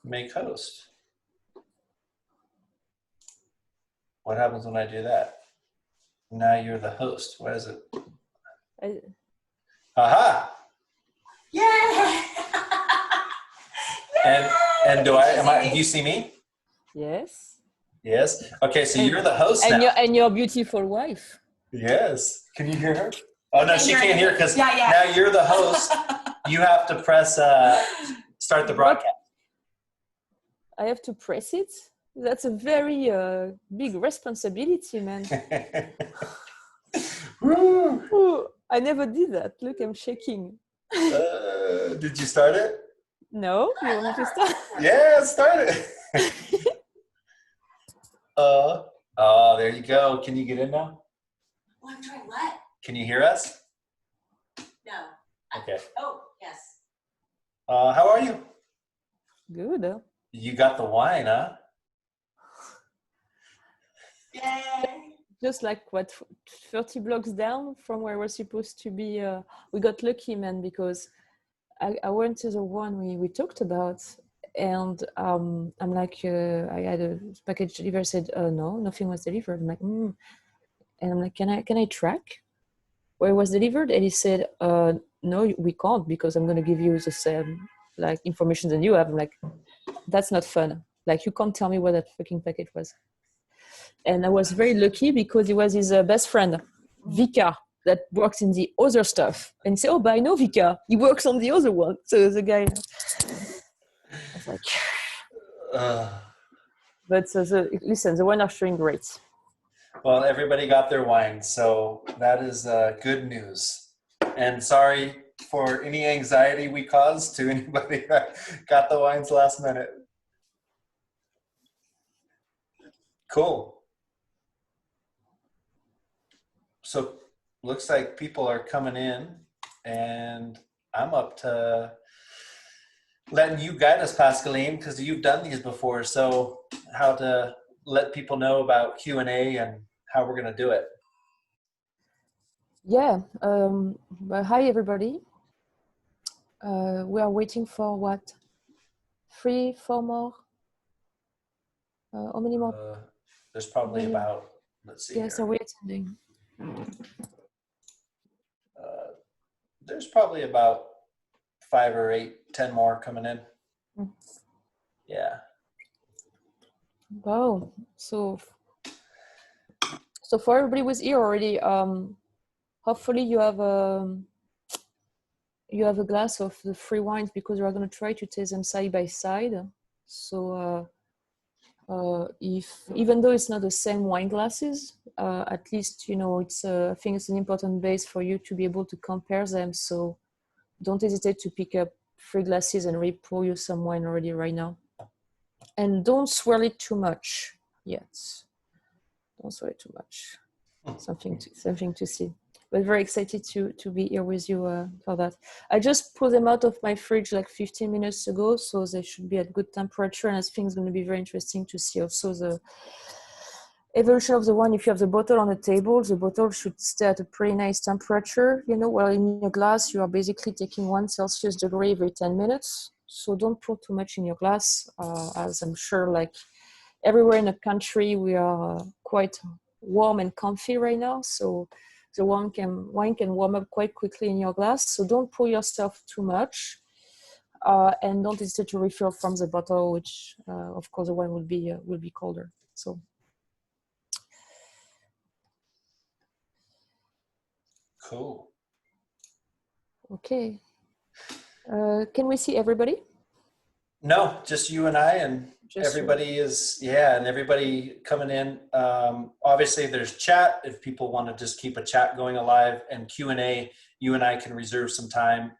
Make host. What happens when I do that? Now you're the host. What is it? Aha! Yeah! And do you see me? Yes. Yes. Okay, so you're the host and now. And your beautiful wife. Yes. Can you hear her? Oh, no, she can't hear because yeah. Now you're the host. You have to press start the broadcast. I have to press it? That's a very big responsibility, man. Ooh, I never did that. Look, I'm shaking. Did you start it? No, you want me to start? Yeah, start it. There you go. Can you get in now? Well, I'm trying what? Can you hear us? No. Okay. Oh, yes. How are you? Good. You got the wine, huh? Yay. Just like 30 blocks down from where we're supposed to be. We got lucky, man, because I went to the one we talked about, and I'm like, I had a package delivered. Said, no, nothing was delivered. I'm like, and I'm like, can I track where it was delivered? And he said, no, we can't, because I'm gonna give you the same like information than you have. I'm like, that's not fun. Like, you can't tell me where that fucking package was. And I was very lucky because it was his best friend, Vika, that works in the other stuff. And he said, oh, but I know Vika. He works on the other one. So the guy, I was like, but listen, the wine are showing great. Well, everybody got their wine, so that is good news. And sorry for any anxiety we caused to anybody that got the wines last minute. Cool. So looks like people are coming in, and I'm up to letting you guide us, Pascaline, because you've done these before. So how to let people know about Q&A and how we're going to do it. Yeah. Well, hi, everybody. We are waiting for what? 3, 4 more? How many more? There's probably about, let's see. Yes, are we attending? There's probably about 5 or 8, 10 more coming in. Yeah. Wow. So for everybody who's here already, hopefully you have a glass of the free wines, because we are going to try to taste them side by side. So if even though it's not the same wine glasses, at least it's I think it's an important base for you to be able to compare them. So don't hesitate to pick up 3 glasses and pour you some wine already right now, and don't swirl it too much yet. Don't swirl it too much. Something to see. But very excited to be here with you for that. I just pulled them out of my fridge like 15 minutes ago, so they should be at good temperature, and I think it's going to be very interesting to see also the evolution of the wine. If you have the bottle on the table, the bottle should stay at a pretty nice temperature. While in your glass, you are basically taking 1 Celsius degree every 10 minutes. So don't pour too much in your glass, as I'm sure like everywhere in the country, we are quite warm and comfy right now. So the wine can warm up quite quickly in your glass. So don't pour yourself too much, and don't hesitate to refill from the bottle, which of course the wine will be colder. So cool. Okay. Can we see everybody? No, just you and I, and Just everybody and everybody coming in. Obviously there's chat if people want to just keep a chat going alive, and Q&A, you and I can reserve some time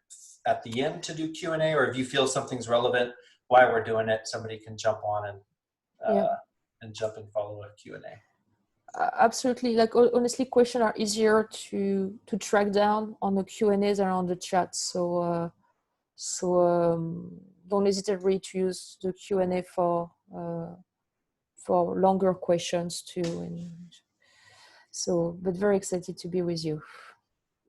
at the end to do Q&A, or if you feel something's relevant while we're doing it, somebody can jump on and jump and follow a Q&A. Absolutely. Like, honestly, questions are easier to track down on the Q&As than on the chat. So don't hesitate really to use the Q&A for longer questions too. And so, but very excited to be with you.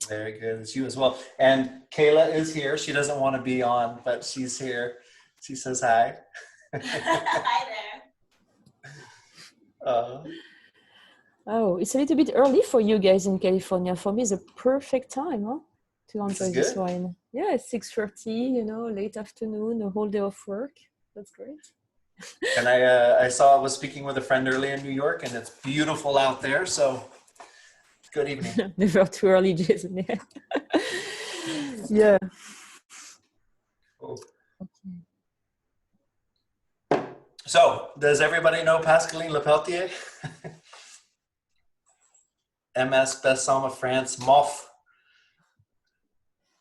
Very good. It's you as well. And Kayla is here. She doesn't want to be on, but she's here. She says hi. Hi there. Oh, it's a little bit early for you guys in California. For me, it's a perfect time, huh? To enjoy this good. wine. Yeah, it's 6:30, late afternoon, a whole day of work. That's great. And I saw I was speaking with a friend earlier in New York, and it's beautiful out there. So good evening. Never too early, Jason. Yeah. Cool. Okay. So does everybody know Pascaline Lepeltier? MS Best Somme of France, MOF,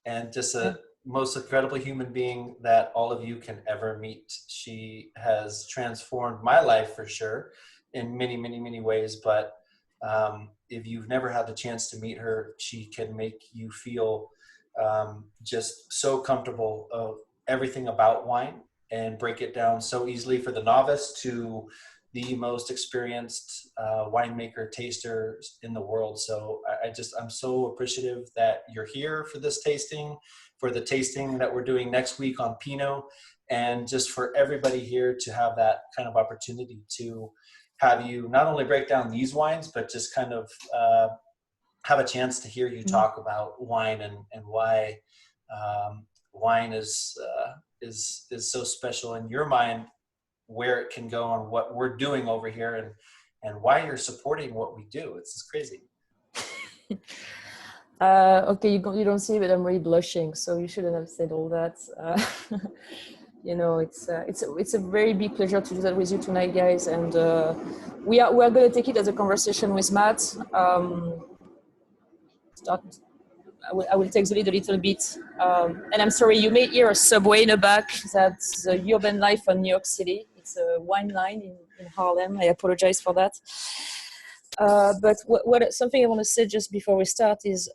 and just a most incredible human being that all of you can ever meet. She has transformed my life for sure in many, many, many ways. But if you've never had the chance to meet her, she can make you feel just so comfortable of everything about wine and break it down so easily for the novice to the most experienced winemaker, tasters in the world. So I'm so appreciative that you're here for this tasting, for the tasting that we're doing next week on Pinot, and just for everybody here to have that kind of opportunity to have you not only break down these wines, but just kind of have a chance to hear you talk about wine and why wine is so special in your mind, where it can go and what we're doing over here and why you're supporting what we do. It's just crazy. Okay, you don't see, but I'm really blushing, so you shouldn't have said all that. It's a very big pleasure to do that with you tonight, guys, and we are going to take it as a conversation with Matt. I will take the lead a little bit, and I'm sorry, you may hear a subway in the back. That's the urban life of New York City. It's a wine line in Harlem. I apologize for that. But what something I want to say just before we start is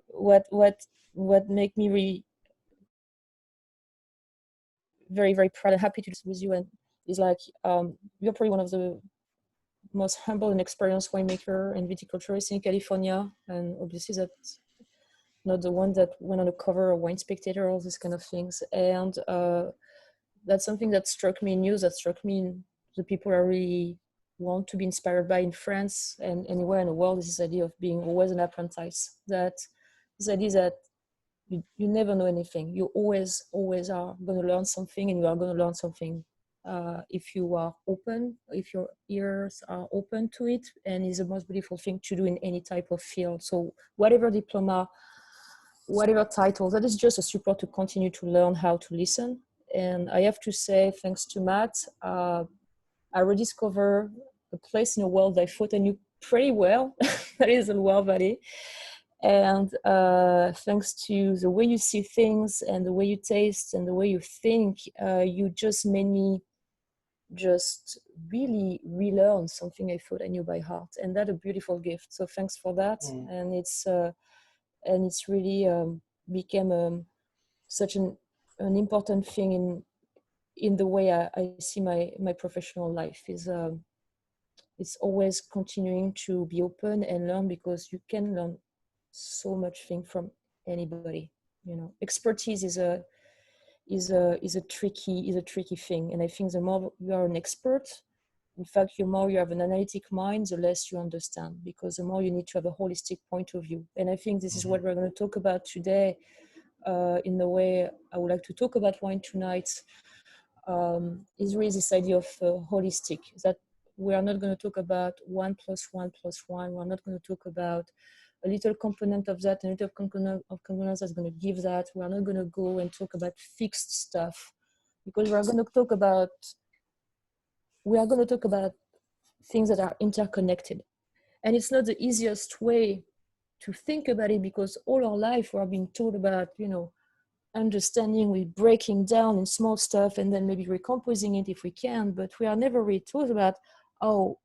what make me really very, very proud and happy to do this with you, and is like you're probably one of the most humble and experienced winemaker and viticulturist in California, and obviously that's not the one that went on the cover of Wine Spectator, all these kind of things. And that's something that struck me in you, that struck me in the people I really want to be inspired by in France and anywhere in the world, is this idea of being always an apprentice. That this idea that you never know anything. You always are going to learn something, and you are going to learn something if you are open, if your ears are open to it, and it's the most beautiful thing to do in any type of field. So whatever diploma, whatever title, that is just a support to continue to learn how to listen. And I have to say, thanks to Matt, I rediscovered a place in the world I thought I knew pretty well, that is the Loire Valley. And thanks to the way you see things and the way you taste and the way you think, you just made me just really relearn something I thought I knew by heart. And that's a beautiful gift. So thanks for that. And it's really became such an important thing in the way I see my professional life. Is it's always continuing to be open and learn, because you can learn so much thing from anybody. Expertise is a tricky thing, and I think the more you are an expert, in fact, the more you have an analytic mind, the less you understand, because the more you need to have a holistic point of view. And I think this is what we're going to talk about today. In the way I would like to talk about wine tonight, is really this idea of holistic, that we are not going to talk about 1 + 1 + 1. We're not going to talk about a little component of that, a little component of components that's going to give that. We're not going to go and talk about fixed stuff, because we are going to talk about things that are interconnected. And it's not the easiest way to think about it, because all our life we're being taught about, understanding, we're breaking down in small stuff and then maybe recomposing it if we can, but we are never really taught about, oh,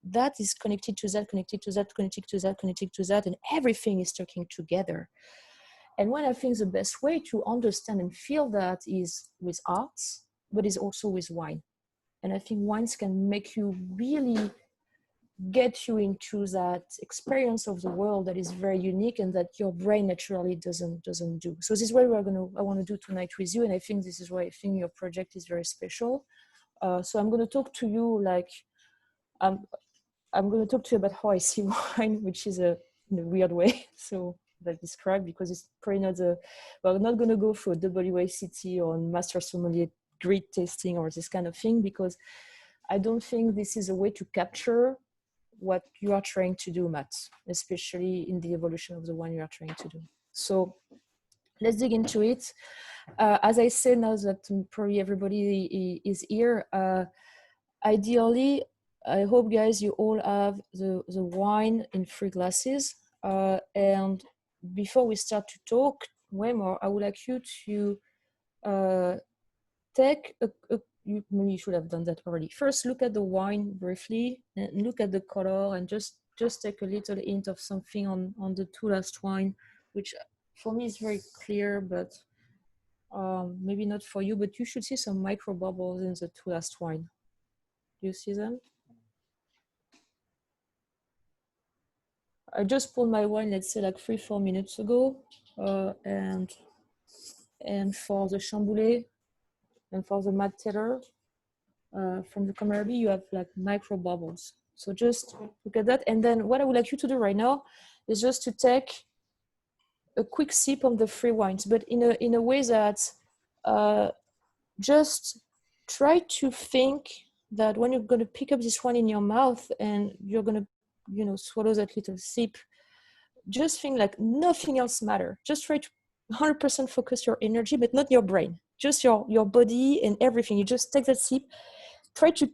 that is connected to that, connected to that, connected to that, connected to that, and everything is talking together. And when I think the best way to understand and feel that is with arts, but is also with wine. And I think wines can make you really get you into that experience of the world that is very unique and that your brain naturally doesn't do. So this is what I want to do tonight with you, and I think this is why I think your project is very special. So I'm going to talk to you like I'm going to talk to you about how I see wine, which is in a weird way. So that described, because it's probably not we're not going to go for W.A.C.T. or Master Sommelier grid tasting or this kind of thing, because I don't think this is a way to capture what you are trying to do, Matt, especially in the evolution of the wine you are trying to do. So let's dig into it. As I said, now that probably everybody is here, ideally, I hope, guys, you all have the wine in 3 glasses. And before we start to talk way more, I would like you to take maybe you should have done that already. First, look at the wine briefly and look at the color, and just take a little hint of something on the 2 last wine, which for me is very clear, but maybe not for you, but you should see some micro bubbles in the 2 last wine. Do you see them? I just pulled my wine, let's say like 3-4 minutes ago, and for the Chamboulé and for the Matt from the Komorebi, you have like micro bubbles. So just look at that. And then what I would like you to do right now is just to take a quick sip of the 3 wines, but in a way that just try to think that when you're going to pick up this one in your mouth and you're going to, swallow that little sip, just think like nothing else matters. Just try to 100% focus your energy, but not your brain, just your body and everything. You just take that sip, try to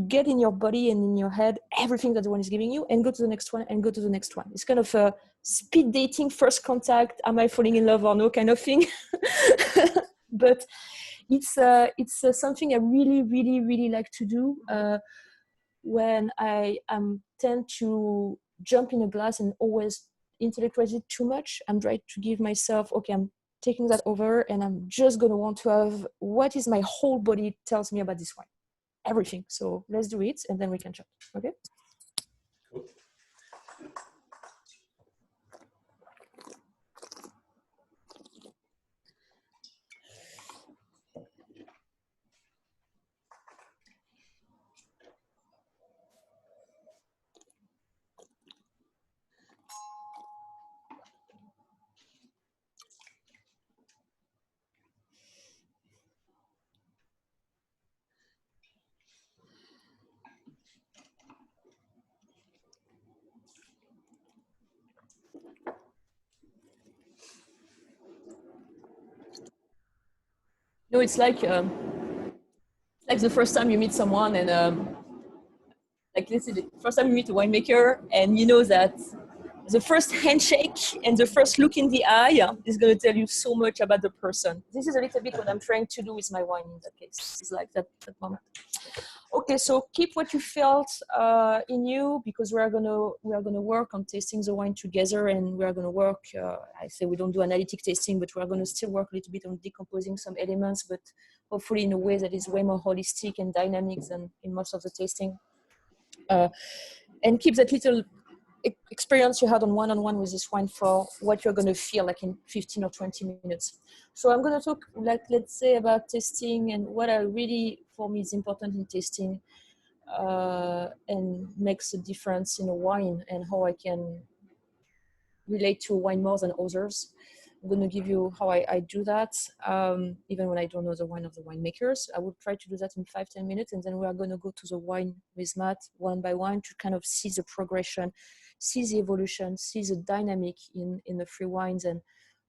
get in your body and in your head everything that the one is giving you, and go to the next one and go to the next one. It's kind of a speed dating, first contact, am I falling in love or no kind of thing. But it's something I really, really, really like to do when I tend to jump in a glass and always intellectualize it too much. I'm trying to give myself, okay, I'm taking that over, and I'm just going to want to have what is my whole body tells me about this wine. Everything. So let's do it, and then we can chat. Okay? Cool. It's like the first time you meet someone, and like this is the first time you meet a winemaker, and you know that the first handshake and the first look in the eye is going to tell you so much about the person. This is a little bit what I'm trying to do with my wine in that case. It's like that moment. Okay, so keep what you felt in you, because we are gonna work on tasting the wine together, and we are gonna work. I say we don't do analytic tasting, but we are gonna still work a little bit on decomposing some elements, but hopefully in a way that is way more holistic and dynamic than in most of the tasting. And keep that little experience you had on one-on-one with this wine for what you're going to feel like in 15 or 20 minutes. So I'm going to talk, like, let's say, about tasting and what I really, for me, is important in tasting and makes a difference in a wine, and how I can relate to wine more than others. I'm going to give you how I do that, even when I don't know the wine of the winemakers. I will try to do that in 5-10 minutes, and then we are going to go to the wine with Matt one by one to kind of see the progression, see the evolution, see the dynamic in the 3 wines. And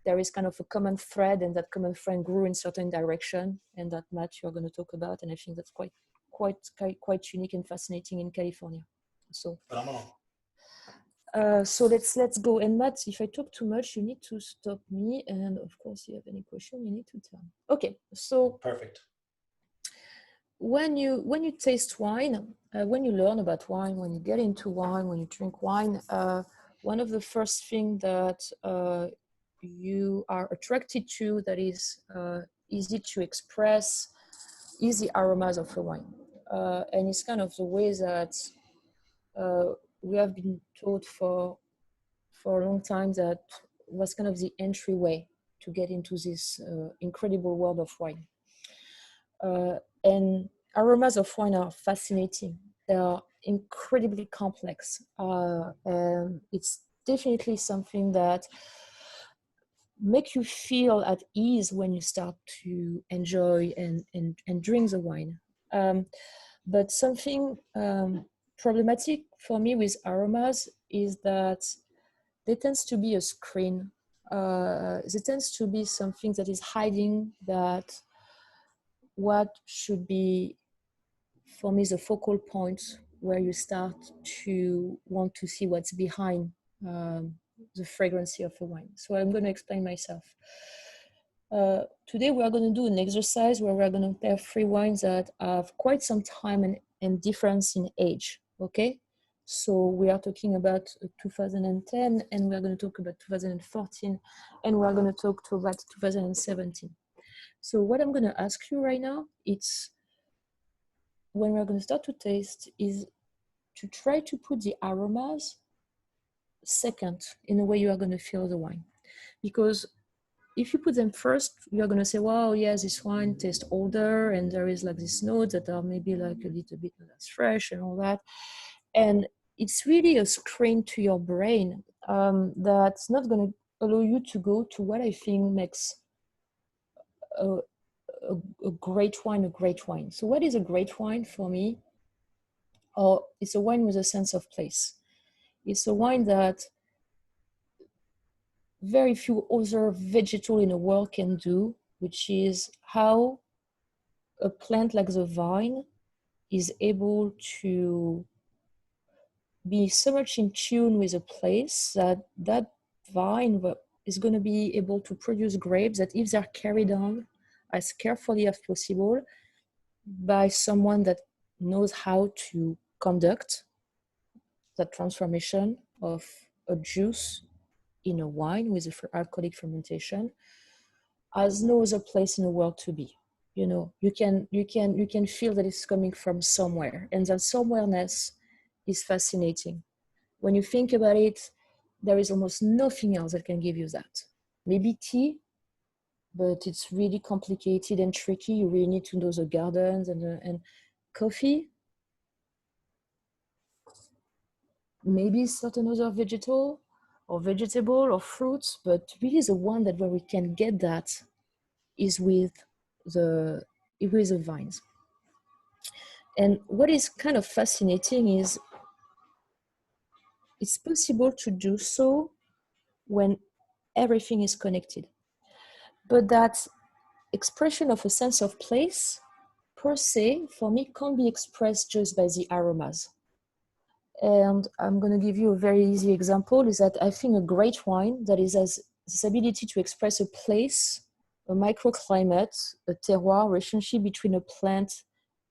there is kind of a common thread, and that common thread grew in certain direction, and that Matt you're going to talk about. And I think that's quite unique and fascinating in California. So. So let's go. And Matt, if I talk too much, you need to stop me. And of course, if you have any question, you need to tell me. Okay, so perfect. When you taste wine, when you learn about wine, when you get into wine, when you drink wine, one of the first things that you are attracted to, that is easy to express, is the aromas of a wine. And it's kind of the way that we have been taught for a long time that was kind of the entryway to get into this incredible world of wine. And aromas of wine are fascinating. They are incredibly complex. And it's definitely something that make you feel at ease when you start to enjoy and drink the wine. But something problematic for me with aromas is that there tends to be a screen. There tends to be something that is hiding that what should be, for me, the focal point where you start to want to see what's behind the fragrancy of a wine. So I'm going to explain myself. Today we are going to do an exercise where we're going to pair 3 wines that have quite some time and difference in age, okay? So we are talking about 2010, and we're going to talk about 2014, and we're going to talk about 2017. So what I'm going to ask you right now, it's when we're going to start to taste, is to try to put the aromas second in the way you are going to feel the wine. Because if you put them first, you're going to say, wow, yeah, this wine tastes older, and there is like these notes that are maybe like a little bit less fresh and all that. And it's really a screen to your brain that's not going to allow you to go to what I think makes a great wine a great wine. So what is a great wine for me? It's a wine with a sense of place. It's a wine that very few other vegetable in the world can do, which is how a plant like the vine is able to be so much in tune with a place that that vine is going to be able to produce grapes that, if they're carried on as carefully as possible by someone that knows how to conduct that transformation of a juice in a wine with alcoholic fermentation, has no other place in the world to be. You know, you can feel that it's coming from somewhere, and that somewhereness is fascinating. When you think about it, there is almost nothing else that can give you that. Maybe tea, but it's really complicated and tricky. You really need to know the gardens and coffee. Maybe certain other vegetable or fruits, but really the one that where we can get that is with the vines. And what is kind of fascinating is it's possible to do so when everything is connected. But that expression of a sense of place, per se, for me, can't be expressed just by the aromas. And I'm going to give you a very easy example, is that I think a great wine that has this ability to express a place, a microclimate, a terroir, relationship between a plant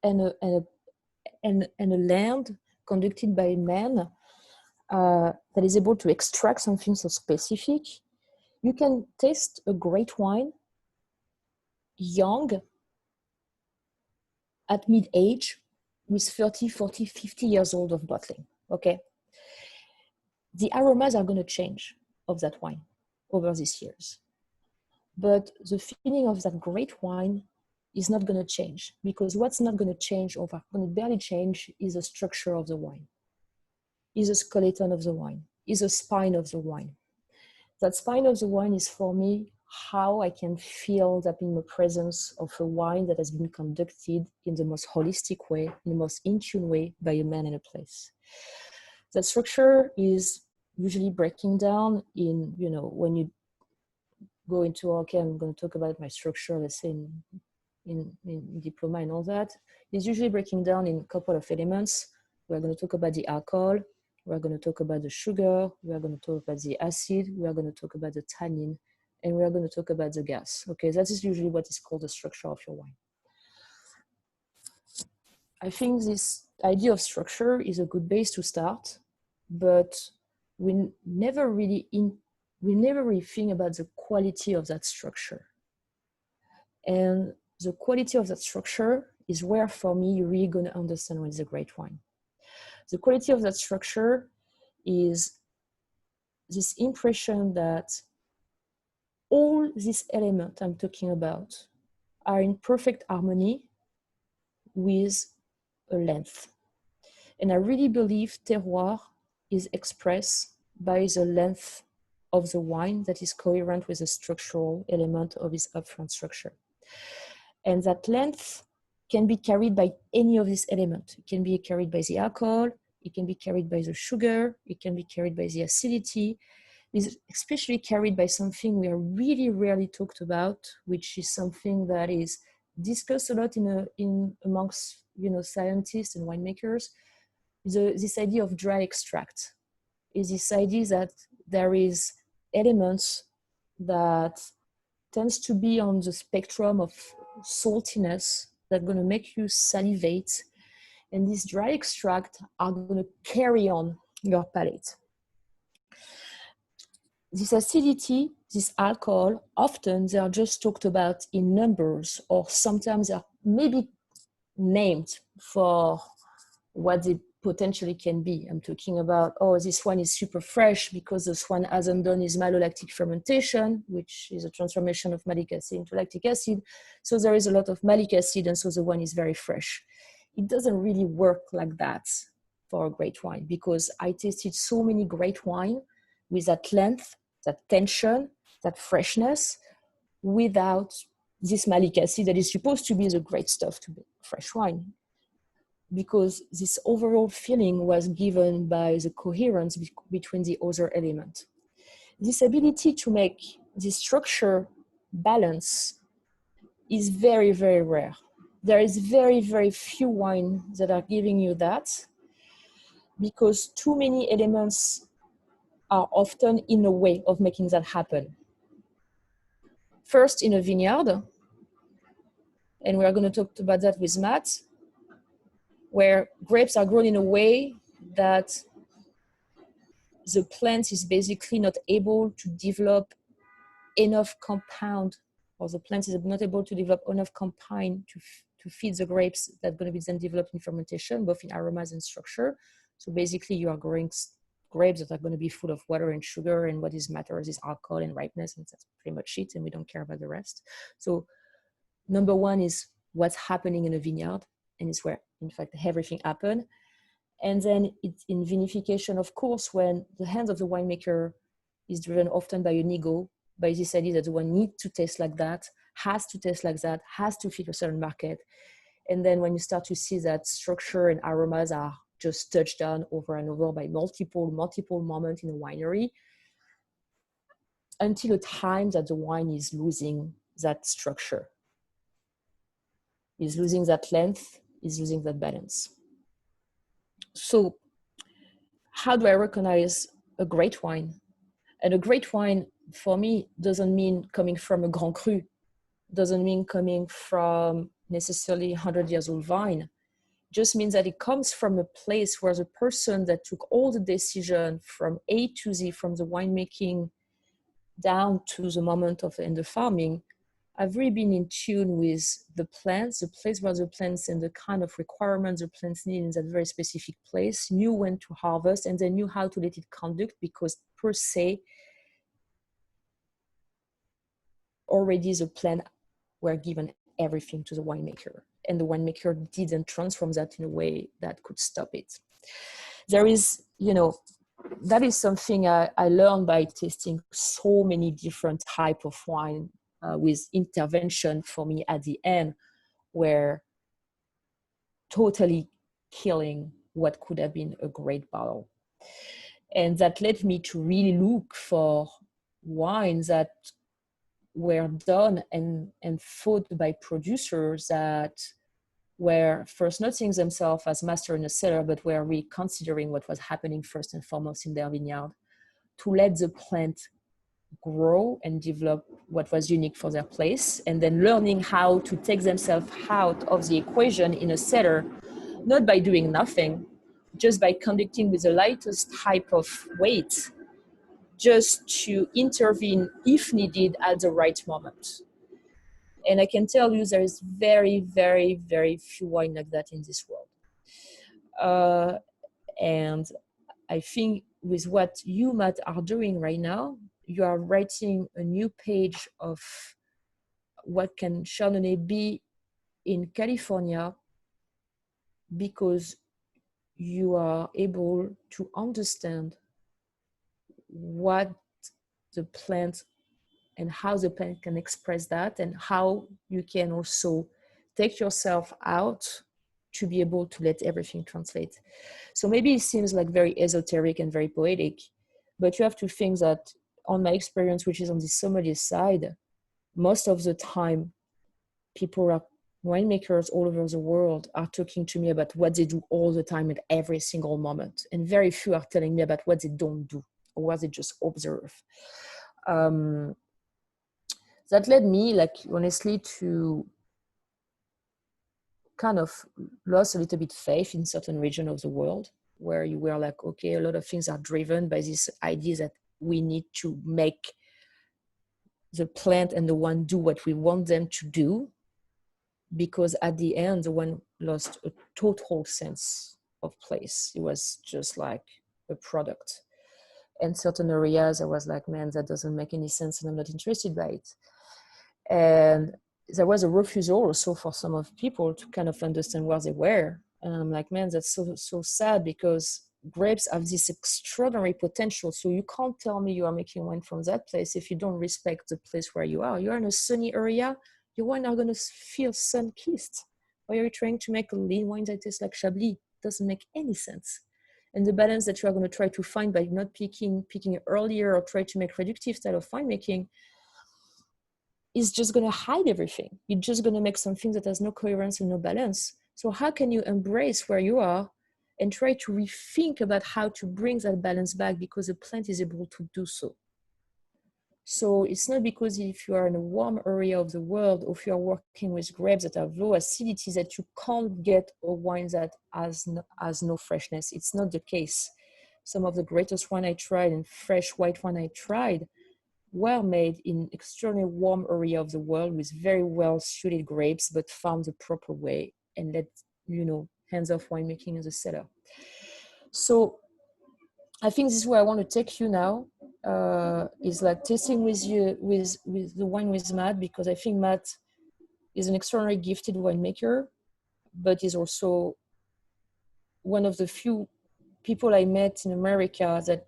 and a land conducted by man, that is able to extract something so specific. You can taste a great wine young, at mid-age, with 30, 40, 50 years old of bottling, okay? The aromas are going to change of that wine over these years. But the feeling of that great wine is not going to change, because what's not going to change, or going to barely change, is the structure of the wine, is the skeleton of the wine, is the spine of the wine. That spine of the wine is, for me, how I can feel that in the presence of a wine that has been conducted in the most holistic way, in the most in-tune way, by a man and a place. That structure is usually breaking down in, you know, when you go into, okay, I'm going to talk about my structure, let's say in diploma and all that, is usually breaking down in a couple of elements. We're going to talk about the alcohol, we're going to talk about the sugar, we're going to talk about the acid, we're going to talk about the tannin, and we're going to talk about the gas. Okay, that is usually what is called the structure of your wine. I think this idea of structure is a good base to start, but we never really think about the quality of that structure. And the quality of that structure is where, for me, you're really going to understand what is a great wine. The quality of that structure is this impression that all these elements I'm talking about are in perfect harmony with a length. And I really believe terroir is expressed by the length of the wine that is coherent with the structural element of its upfront structure. And that length can be carried by any of these elements. It can be carried by the alcohol, it can be carried by the sugar, it can be carried by the acidity. It's especially carried by something we are really rarely talked about, which is something that is discussed a lot amongst scientists and winemakers. This idea of dry extract is this idea that there is elements that tends to be on the spectrum of saltiness that are going to make you salivate, and these dry extract are going to carry on your palate. This acidity, this alcohol, often they are just talked about in numbers, or sometimes they are maybe named for what they potentially can be. I'm talking about, oh, this one is super fresh because this one hasn't done his malolactic fermentation, which is a transformation of malic acid into lactic acid. So there is a lot of malic acid, and so the wine is very fresh. It doesn't really work like that for a great wine, because I tasted so many great wine with that length, that tension, that freshness, without this malic acid that is supposed to be the great stuff to make fresh wine. Because this overall feeling was given by the coherence between the other elements. This ability to make this structure balance is very, very rare. There is very, very few wines that are giving you that, because too many elements are often in a way of making that happen. First, in a vineyard, and we are going to talk about that with Matt, where grapes are grown in a way that the plant is basically not able to develop enough compound, or the plant is not able to develop enough compound to feed the grapes that are going to be then developed in fermentation, both in aromas and structure. So basically you are growing grapes that are going to be full of water and sugar, and what is matters is alcohol and ripeness, and that's pretty much it, and we don't care about the rest. So number one is what's happening in a vineyard, and it's where in fact everything happened. And then it's in vinification, of course, when the hand of the winemaker is driven often by an ego, by this idea that the wine needs to taste like that, has to taste like that, has to fit a certain market. And then when you start to see that structure and aromas are just touched on over and over by multiple moments in a winery, until a time that the wine is losing that structure, is losing that length, is losing that balance. So how do I recognize a great wine? And a great wine for me doesn't mean coming from a Grand Cru, doesn't mean coming from necessarily 100 years old vine. It just means that it comes from a place where the person that took all the decision from A to Z, from the winemaking down to the moment of the farming, I've really been in tune with the plants, the place where the plants and the kind of requirements the plants need in that very specific place, knew when to harvest, and then knew how to let it conduct, because per se, already the plant were given everything to the winemaker, and the winemaker didn't transform that in a way that could stop it. There is, that is something I learned by tasting so many different type of wine, with intervention for me at the end, were totally killing what could have been a great bottle. And that led me to really look for wines that were done and thought by producers that were first not seeing themselves as master in a cellar, but were reconsidering what was happening first and foremost in their vineyard, to let the plant grow and develop what was unique for their place, and then learning how to take themselves out of the equation in a cellar, not by doing nothing, just by conducting with the lightest type of weight, just to intervene if needed at the right moment. And I can tell you there is very, very, very few wine like that in this world. And I think with what you, Matt, are doing right now, you are writing a new page of what can Chardonnay be in California, because you are able to understand what the plant and how the plant can express that, and how you can also take yourself out to be able to let everything translate. So maybe it seems like very esoteric and very poetic, but you have to think that on my experience, which is on the sommelier side, most of the time, people are winemakers all over the world are talking to me about what they do all the time at every single moment. And very few are telling me about what they don't do or what they just observe. That led me, like, honestly, to kind of lost a little bit faith in certain region of the world, where you were like, okay, a lot of things are driven by this idea that we need to make the plant and the one do what we want them to do, because at the end, the one lost a total sense of place. It was just like a product. And certain areas, I was like, man, that doesn't make any sense, and I'm not interested by it. And there was a refusal also for some of people to kind of understand where they were. And I'm like, man, that's so sad, because grapes have this extraordinary potential. So you can't tell me you are making wine from that place if you don't respect the place where you are. You're in a sunny area, your wine are going to feel sun-kissed. Or you're trying to make a lean wine that tastes like Chablis. It doesn't make any sense. And the balance that you are going to try to find by not picking earlier or try to make reductive style of winemaking is just going to hide everything. You're just going to make something that has no coherence and no balance. So how can you embrace where you are and try to rethink about how to bring that balance back, because the plant is able to do so? So it's not because if you are in a warm area of the world, or if you are working with grapes that have low acidity, that you can't get a wine that has no freshness. It's not the case. Some of the greatest wine I tried and fresh white wine I tried were made in extremely warm area of the world with very well suited grapes, but farmed the proper way and let, hands-off winemaking in the cellar. So I think this is where I want to take you now, is like tasting with you, with the wine with Matt, because I think Matt is an extraordinarily gifted winemaker, but is also one of the few people I met in America that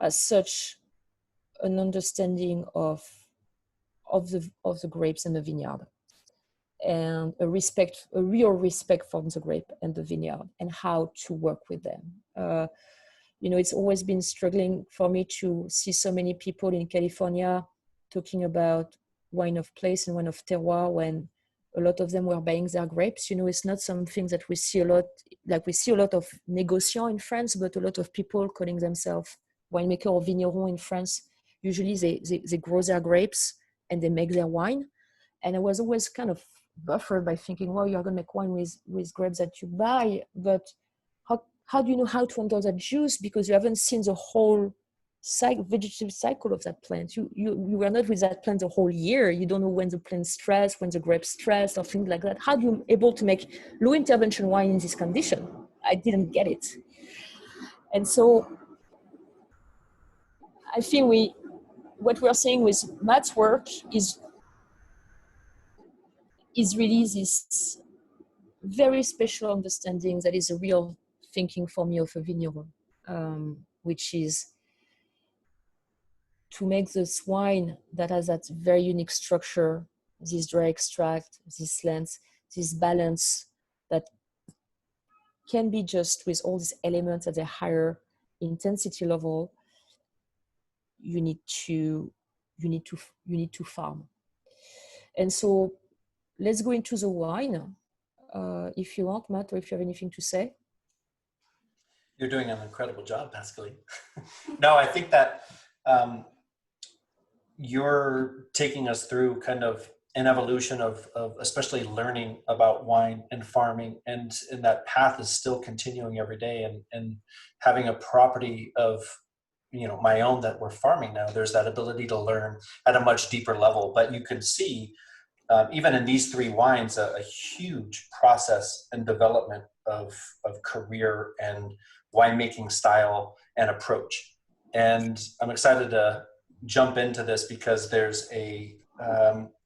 has such an understanding of the grapes and the vineyard, and a real respect for the grape and the vineyard and how to work with them. It's always been struggling for me to see so many people in California talking about wine of place and wine of terroir, when a lot of them were buying their grapes. It's not something that we see a lot. Like, we see a lot of négociants in France, but a lot of people calling themselves winemaker or vigneron in France, usually they grow their grapes and they make their wine. And I was always kind of buffered by thinking, well, you're going to make wine with grapes that you buy, but how do you know how to handle that juice? Because you haven't seen the whole vegetative cycle of that plant. You were not with that plant the whole year. You don't know when the plant's stressed, when the grape's stressed, or things like that. How do you able to make low intervention wine in this condition? I didn't get it. And so I think what we're seeing with Matt's work is really this very special understanding that is a real thinking for me of a vineyard, which is to make this wine that has that very unique structure, this dry extract, this length, this balance, that can be just with all these elements at a higher intensity level. You need to farm. And so let's go into the wine. If you want, Matt, or if you have anything to say. You're doing an incredible job, Pascaline. No, I think that you're taking us through kind of an evolution of especially learning about wine and farming, and that path is still continuing every day, and having a property of my own that we're farming now. There's that ability to learn at a much deeper level, but you can see even in these three wines, a huge process and development of career and winemaking style and approach. And I'm excited to jump into this because there's a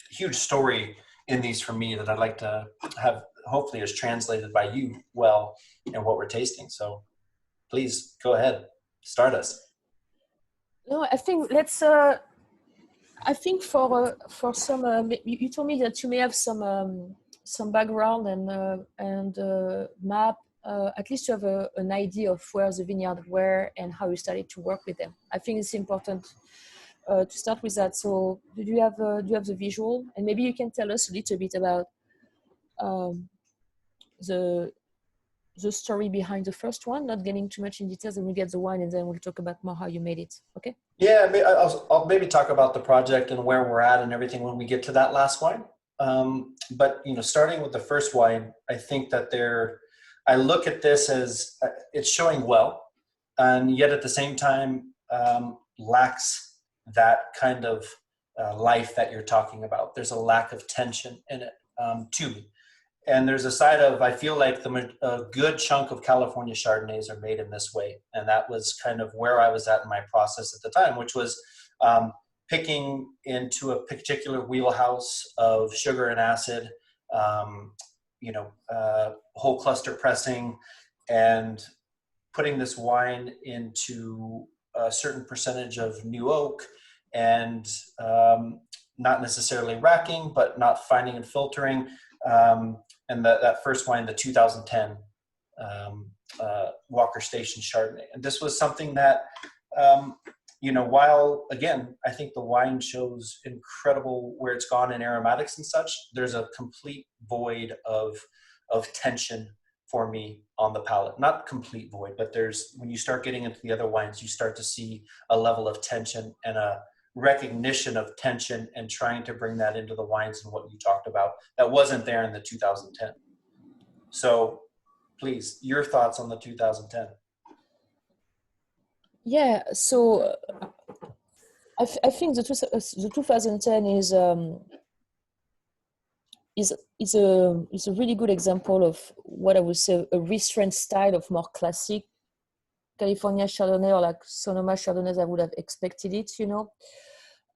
huge story in these for me that I'd like to have hopefully is translated by you well in what we're tasting. So please go ahead, start us. No, I think let's. I think for some, you told me that you may have some background and map. At least you have an idea of where the vineyard were and how you started to work with them. I think it's important to start with that. So do you have the visual, and maybe you can tell us a little bit about um, the story behind the first one, not getting too much in details, and we get the wine, and then we'll talk about more how you made it. Okay? Yeah, I'll maybe talk about the project and where we're at and everything when we get to that last wine. But starting with the first wine, I think that I look at this as it's showing well, and yet at the same time lacks that kind of life that you're talking about. There's a lack of tension in it to me. And there's a side of, I feel like a good chunk of California Chardonnays are made in this way. And that was kind of where I was at in my process at the time, which was picking into a particular wheelhouse of sugar and acid, whole cluster pressing, and putting this wine into a certain percentage of new oak and not necessarily racking, but not finding and filtering. And that first wine, the 2010 Walker Station Chardonnay. And this was something that, while, again, I think the wine shows incredible where it's gone in aromatics and such, there's a complete void of tension for me on the palate. Not complete void, but when you start getting into the other wines, you start to see a level of tension and a recognition of tension and trying to bring that into the wines and what you talked about that wasn't there in the 2010. So please, your thoughts on the 2010. Yeah, so I think the 2010 is a really good example of what I would say a restrained style of more classic California Chardonnay, or like Sonoma Chardonnays I would have expected it,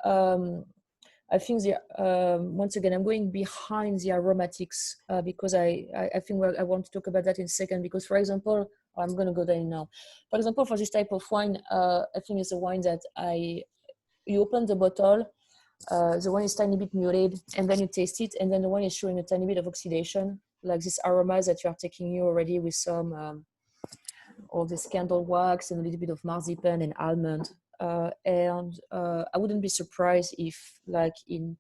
I think once again, I'm going behind the aromatics because I think I want to talk about that in a second, because for example, I'm going to go there now. For example, for this type of wine, I think it's a wine that you open the bottle, the wine is tiny bit muted, and then you taste it, and then the wine is showing a tiny bit of oxidation, like this aromas that you are taking you already with some all this candle wax and a little bit of marzipan and almond. I wouldn't be surprised if, like in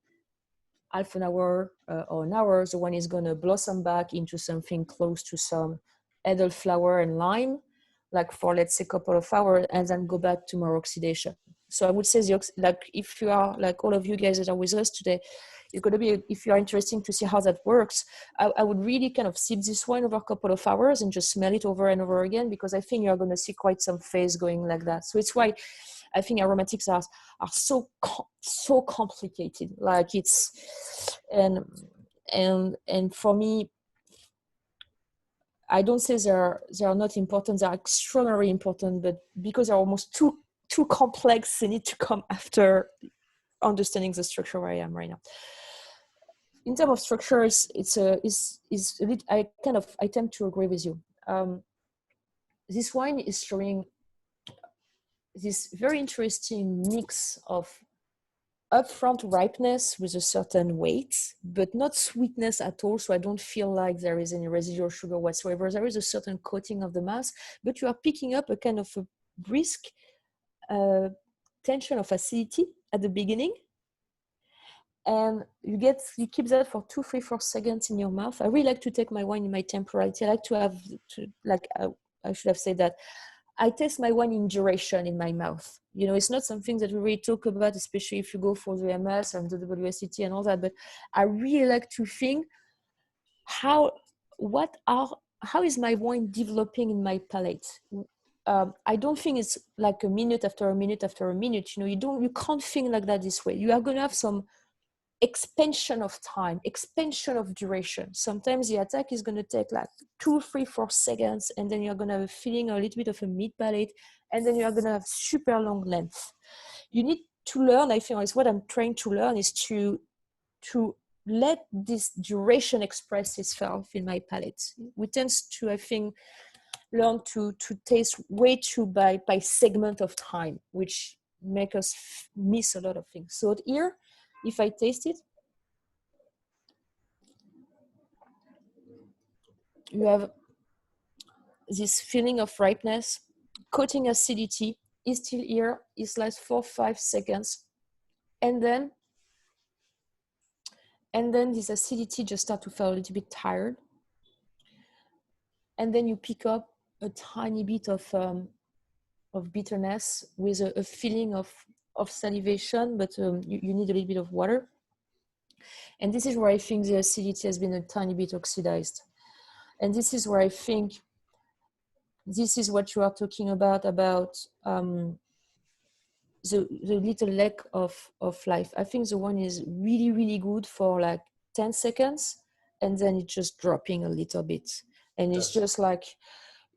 half an hour or an hour, the wine is going to blossom back into something close to some elderflower and lime, like for let's say a couple of hours, and then go back to more oxidation. So I would say like if you are like all of you guys that are with us today, it's going to be, if you are interested to see how that works, I would really kind of sip this wine over a couple of hours and just smell it over and over again, because I think you're going to see quite some phase going like that. So it's why I think aromatics are so complicated. Like it's and for me, I don't say they are not important. They're extraordinarily important, but because they're almost too complex, they need to come after understanding the structure where I am right now. In terms of structures, it's a bit, I tend to agree with you. This wine is showing this very interesting mix of upfront ripeness with a certain weight, but not sweetness at all. So I don't feel like there is any residual sugar whatsoever. There is a certain coating of the mass, but you are picking up a kind of a brisk tension of acidity at the beginning. And you keep that for 2, 3, 4 seconds in your mouth. I really like to take my wine in my temporality. I like to have, I should have said that. I taste my wine in duration in my mouth. It's not something that we really talk about, especially if you go for the MS and the WSET and all that. But I really like to think how is my wine developing in my palate. I don't think it's like a minute after a minute after a minute. You can't think like that this way. You are going to have some expansion of time, expansion of duration. Sometimes the attack is going to take like 2, 3, 4 seconds, and then you're going to have a feeling a little bit of a mid palate, and then you're going to have super long length. You need to learn, I think is what I'm trying to learn, is to let this duration express itself in my palate. We tend to, I think, learn to taste way too by segment of time, which make us miss a lot of things. So here, if I taste it, you have this feeling of ripeness, coating acidity is still here, it lasts 4-5 seconds, and then this acidity just start to feel a little bit tired, and then you pick up a tiny bit of bitterness with a feeling of salivation, but you need a little bit of water. And this is where I think the acidity has been a tiny bit oxidized. And this is where I think this is what you are talking about the little lack of life. I think the one is really, really good for like 10 seconds, and then it's just dropping a little bit. And it's just like,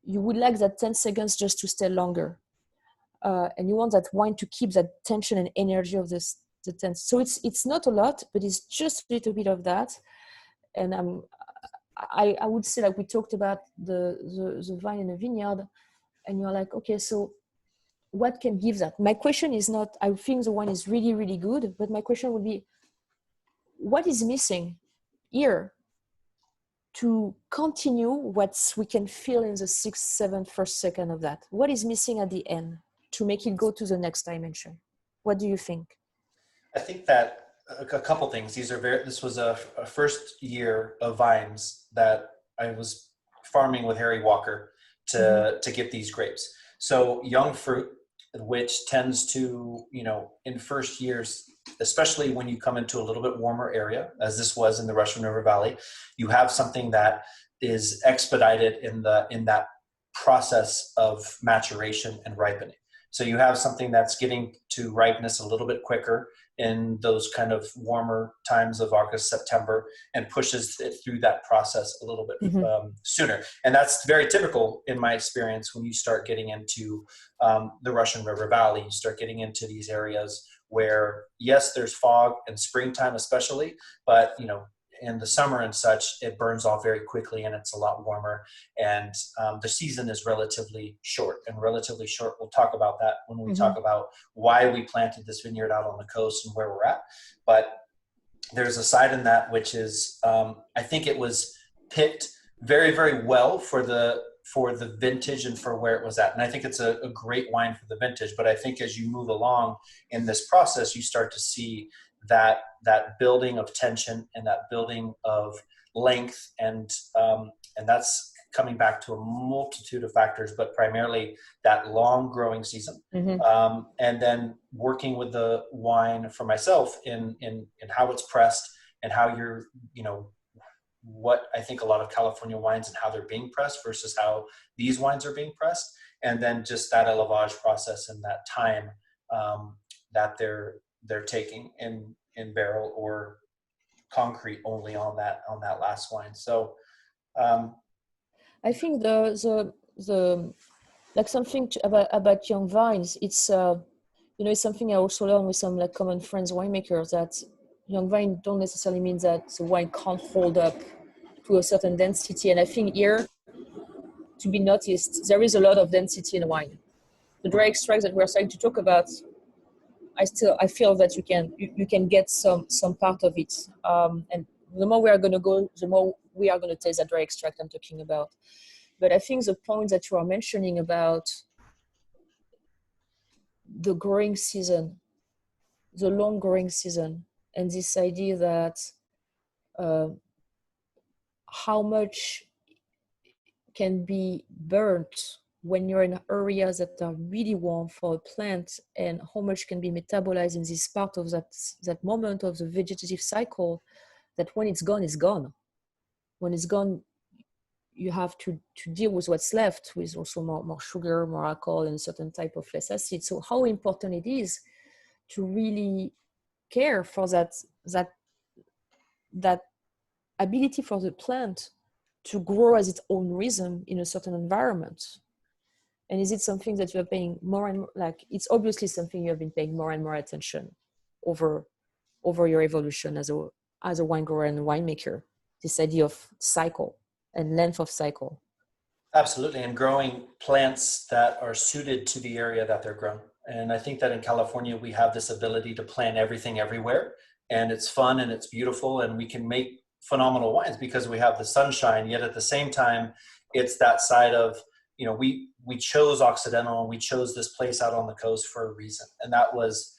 you would like that 10 seconds just to stay longer. And you want that wine to keep that tension and energy of the tense. So it's not a lot, but it's just a little bit of that. And I would say, like we talked about the vine in the vineyard, and you're like, okay, so what can give that? My question is not, I think the wine is really, really good, but my question would be, what is missing here to continue what we can feel in the 6th, 7th, first second of that? What is missing at the end to make it go to the next dimension? What do you think? I think that a couple things. This was a first year of vines that I was farming with Harry Walker to get these grapes. So young fruit, which tends to, in first years, especially when you come into a little bit warmer area, as this was in the Russian River Valley, you have something that is expedited in that process of maturation and ripening. So you have something that's getting to ripeness a little bit quicker in those kind of warmer times of August, September, and pushes it through that process a little bit sooner. And that's very typical in my experience when you start getting into the Russian River Valley. You start getting into these areas where, yes, there's fog in springtime especially, but in the summer and such, it burns off very quickly and it's a lot warmer. And the season is relatively short. We'll talk about that when we talk about why we planted this vineyard out on the coast and where we're at. But there's a side in that, which is, I think it was picked very, very well for the vintage and for where it was at. And I think it's a great wine for the vintage. But I think as you move along in this process, you start to see that building of tension and that building of length, and that's coming back to a multitude of factors, but primarily that long growing season. And then working with the wine for myself in how it's pressed and how you're, what I think a lot of California wines and how they're being pressed versus how these wines are being pressed. And then just that élevage process and that time that they're taking in barrel or concrete only on that last wine. So I think the like something about young vines, it's it's something I also learned with some like common friends winemakers, that young vine don't necessarily mean that the wine can't hold up to a certain density. And I think here, to be noticed, there is a lot of density in wine. The dry extracts that we're starting to talk about, I feel that you can get some part of it. And the more we are going to go, the more we are going to taste that dry extract I'm talking about. But I think the point that you are mentioning about the growing season, the long growing season, and this idea that how much can be burnt when you're in areas that are really warm for a plant, and how much can be metabolized in this part of that moment of the vegetative cycle, that when it's gone, it's gone. When it's gone, you have to deal with what's left, with also more sugar, more alcohol, and a certain type of less acid. So how important it is to really care for that that ability for the plant to grow as its own rhythm in a certain environment? And is it something that you're paying more and more, like, it's obviously something you have been paying more and more attention over your evolution as a wine grower and winemaker, this idea of cycle and length of cycle? Absolutely, and growing plants that are suited to the area that they're grown. And I think that in California, we have this ability to plant everything everywhere, and it's fun and it's beautiful, and we can make phenomenal wines because we have the sunshine. Yet at the same time, it's that side of, you know, we chose Occidental and we chose this place out on the coast for a reason. And that was,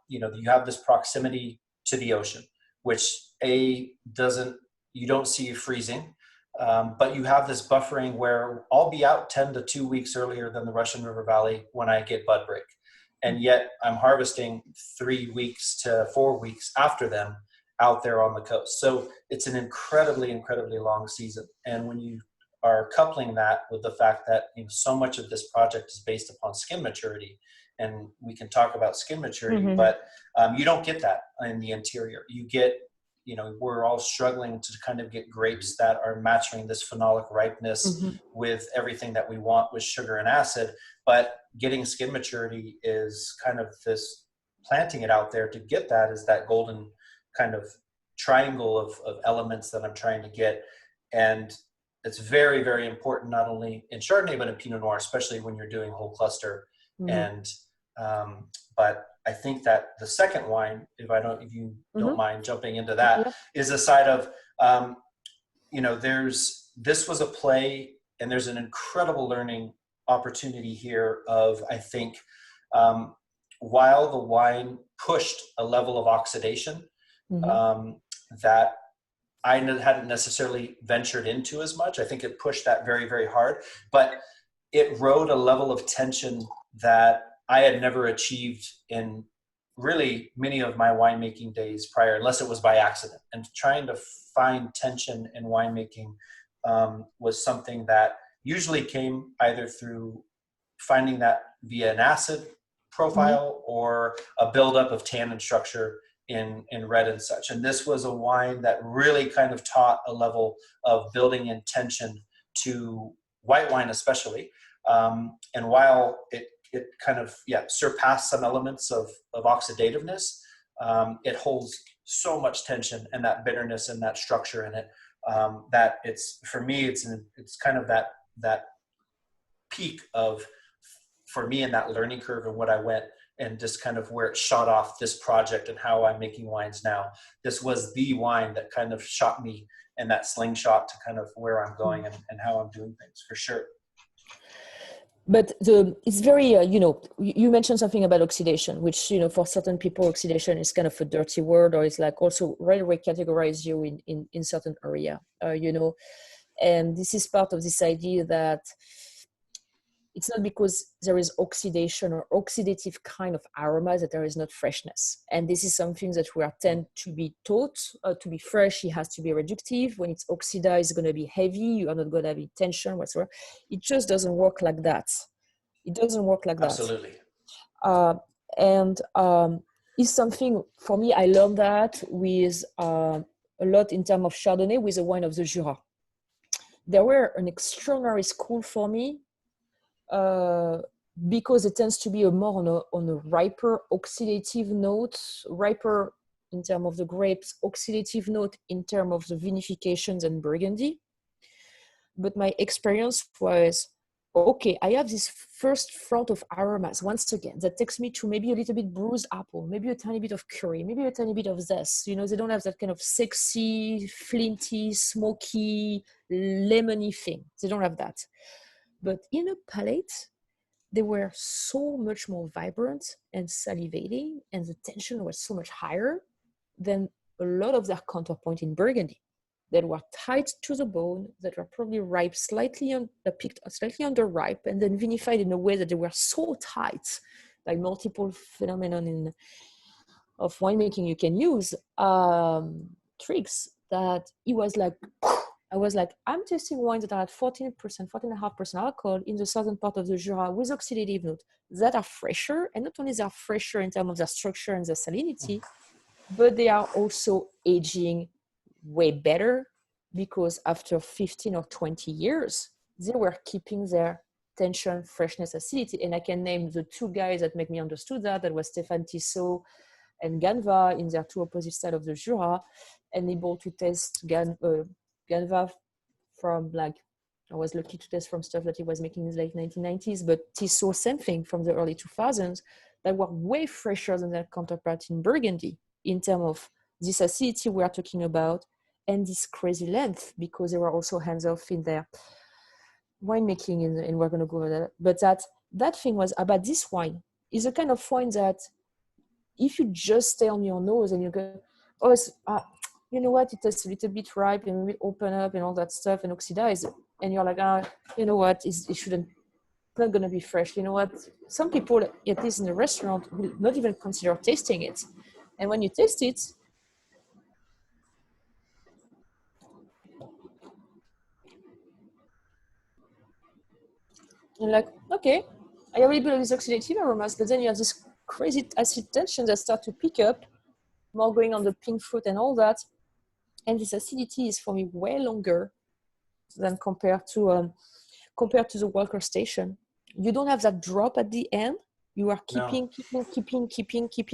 you know, you have this proximity to the ocean, which you don't see freezing. But you have this buffering where I'll be out 10 to 2 weeks earlier than the Russian River Valley when I get bud break. And yet I'm harvesting 3 weeks to 4 weeks after them out there on the coast. So it's an incredibly, incredibly long season. And when you are coupling that with the fact that, you know, so much of this project is based upon skin maturity, and we can talk about skin maturity, but you don't get that in the interior. You get, you know, we're all struggling to kind of get grapes that are matching this phenolic ripeness with everything that we want with sugar and acid. But getting skin maturity is kind of this, planting it out there to get that is that golden kind of triangle of elements that I'm trying to get. And it's very, very important, not only in Chardonnay, but in Pinot Noir, especially when you're doing whole cluster. And, but I think that the second wine, if you don't mind jumping into that, is a side of, you know, this was a play, and there's an incredible learning opportunity here of, I think, while the wine pushed a level of oxidation that I hadn't necessarily ventured into as much. I think it pushed that very, very hard, but it rode a level of tension that I had never achieved in really many of my winemaking days prior, unless it was by accident. And trying to find tension in winemaking was something that usually came either through finding that via an acid profile or a buildup of tannin structure in red and such. And this was a wine that really kind of taught a level of building in tension to white wine especially. And while it kind of, surpassed some elements of oxidativeness, it holds so much tension and that bitterness and that structure in it, that it's, for me, it's kind of that peak of, for me, in that learning curve and what I went, and just kind of where it shot off this project and how I'm making wines now. This was the wine that kind of shot me in that slingshot to kind of where I'm going and how I'm doing things, for sure. But it's very, you mentioned something about oxidation, which, for certain people, oxidation is kind of a dirty word, or it's like also really categorize you in certain area, and this is part of this idea that it's not because there is oxidation or oxidative kind of aroma that there is not freshness. And this is something that we are tend to be taught. To be fresh, it has to be reductive. When it's oxidized, it's going to be heavy. You are not going to have tension whatsoever. It just doesn't work like that. It doesn't work like that. Absolutely. And it's something, for me, I learned that with a lot in terms of Chardonnay with the wine of the Jura. There were an extraordinary school for me, because it tends to be more on a riper oxidative note, riper in terms of the grapes, oxidative note in terms of the vinifications and Burgundy. But my experience was, okay, I have this first front of aromas, once again, that takes me to maybe a little bit bruised apple, maybe a tiny bit of curry, maybe a tiny bit of zest. They don't have that kind of sexy, flinty, smoky, lemony thing. They don't have that. But in a palate, they were so much more vibrant and salivating, and the tension was so much higher than a lot of their counterpoint in Burgundy that were tight to the bone, that were probably ripe picked slightly underripe, and then vinified in a way that they were so tight, like multiple phenomenon of winemaking you can use, tricks, that it was like, I was like, I'm tasting wines that are at 14.5% alcohol in the southern part of the Jura with oxidative note that are fresher. And not only they are fresher in terms of their structure and their salinity, but they are also aging way better because after 15 or 20 years, they were keeping their tension, freshness, acidity. And I can name the two guys that make me understood that. That was Stéphane Tissot and Ganva in their two opposite sides of the Jura, and able to test Ganva from like, I was lucky to test from stuff that he was making in the late 1990s, but Tissot, same thing from the early 2000s, that were way fresher than their counterpart in Burgundy in terms of this acidity we are talking about and this crazy length, because they were also hands-off in their winemaking, and we're going to go over that. But that thing was about this wine is a kind of wine that if you just stay on your nose and you go, oh, you know what, it tastes a little bit ripe and we open up and all that stuff and oxidize, and you're like, you know what, it shouldn't, not going to be fresh. You know what, some people, at least in the restaurant, will not even consider tasting it. And when you taste it, you're like, okay, I have a little bit of these oxidative aromas, but then you have this crazy acid tension that start to pick up, more going on the pink fruit and all that. And this acidity is for me way longer than compared to the Walker Station. You don't have that drop at the end. You are keeping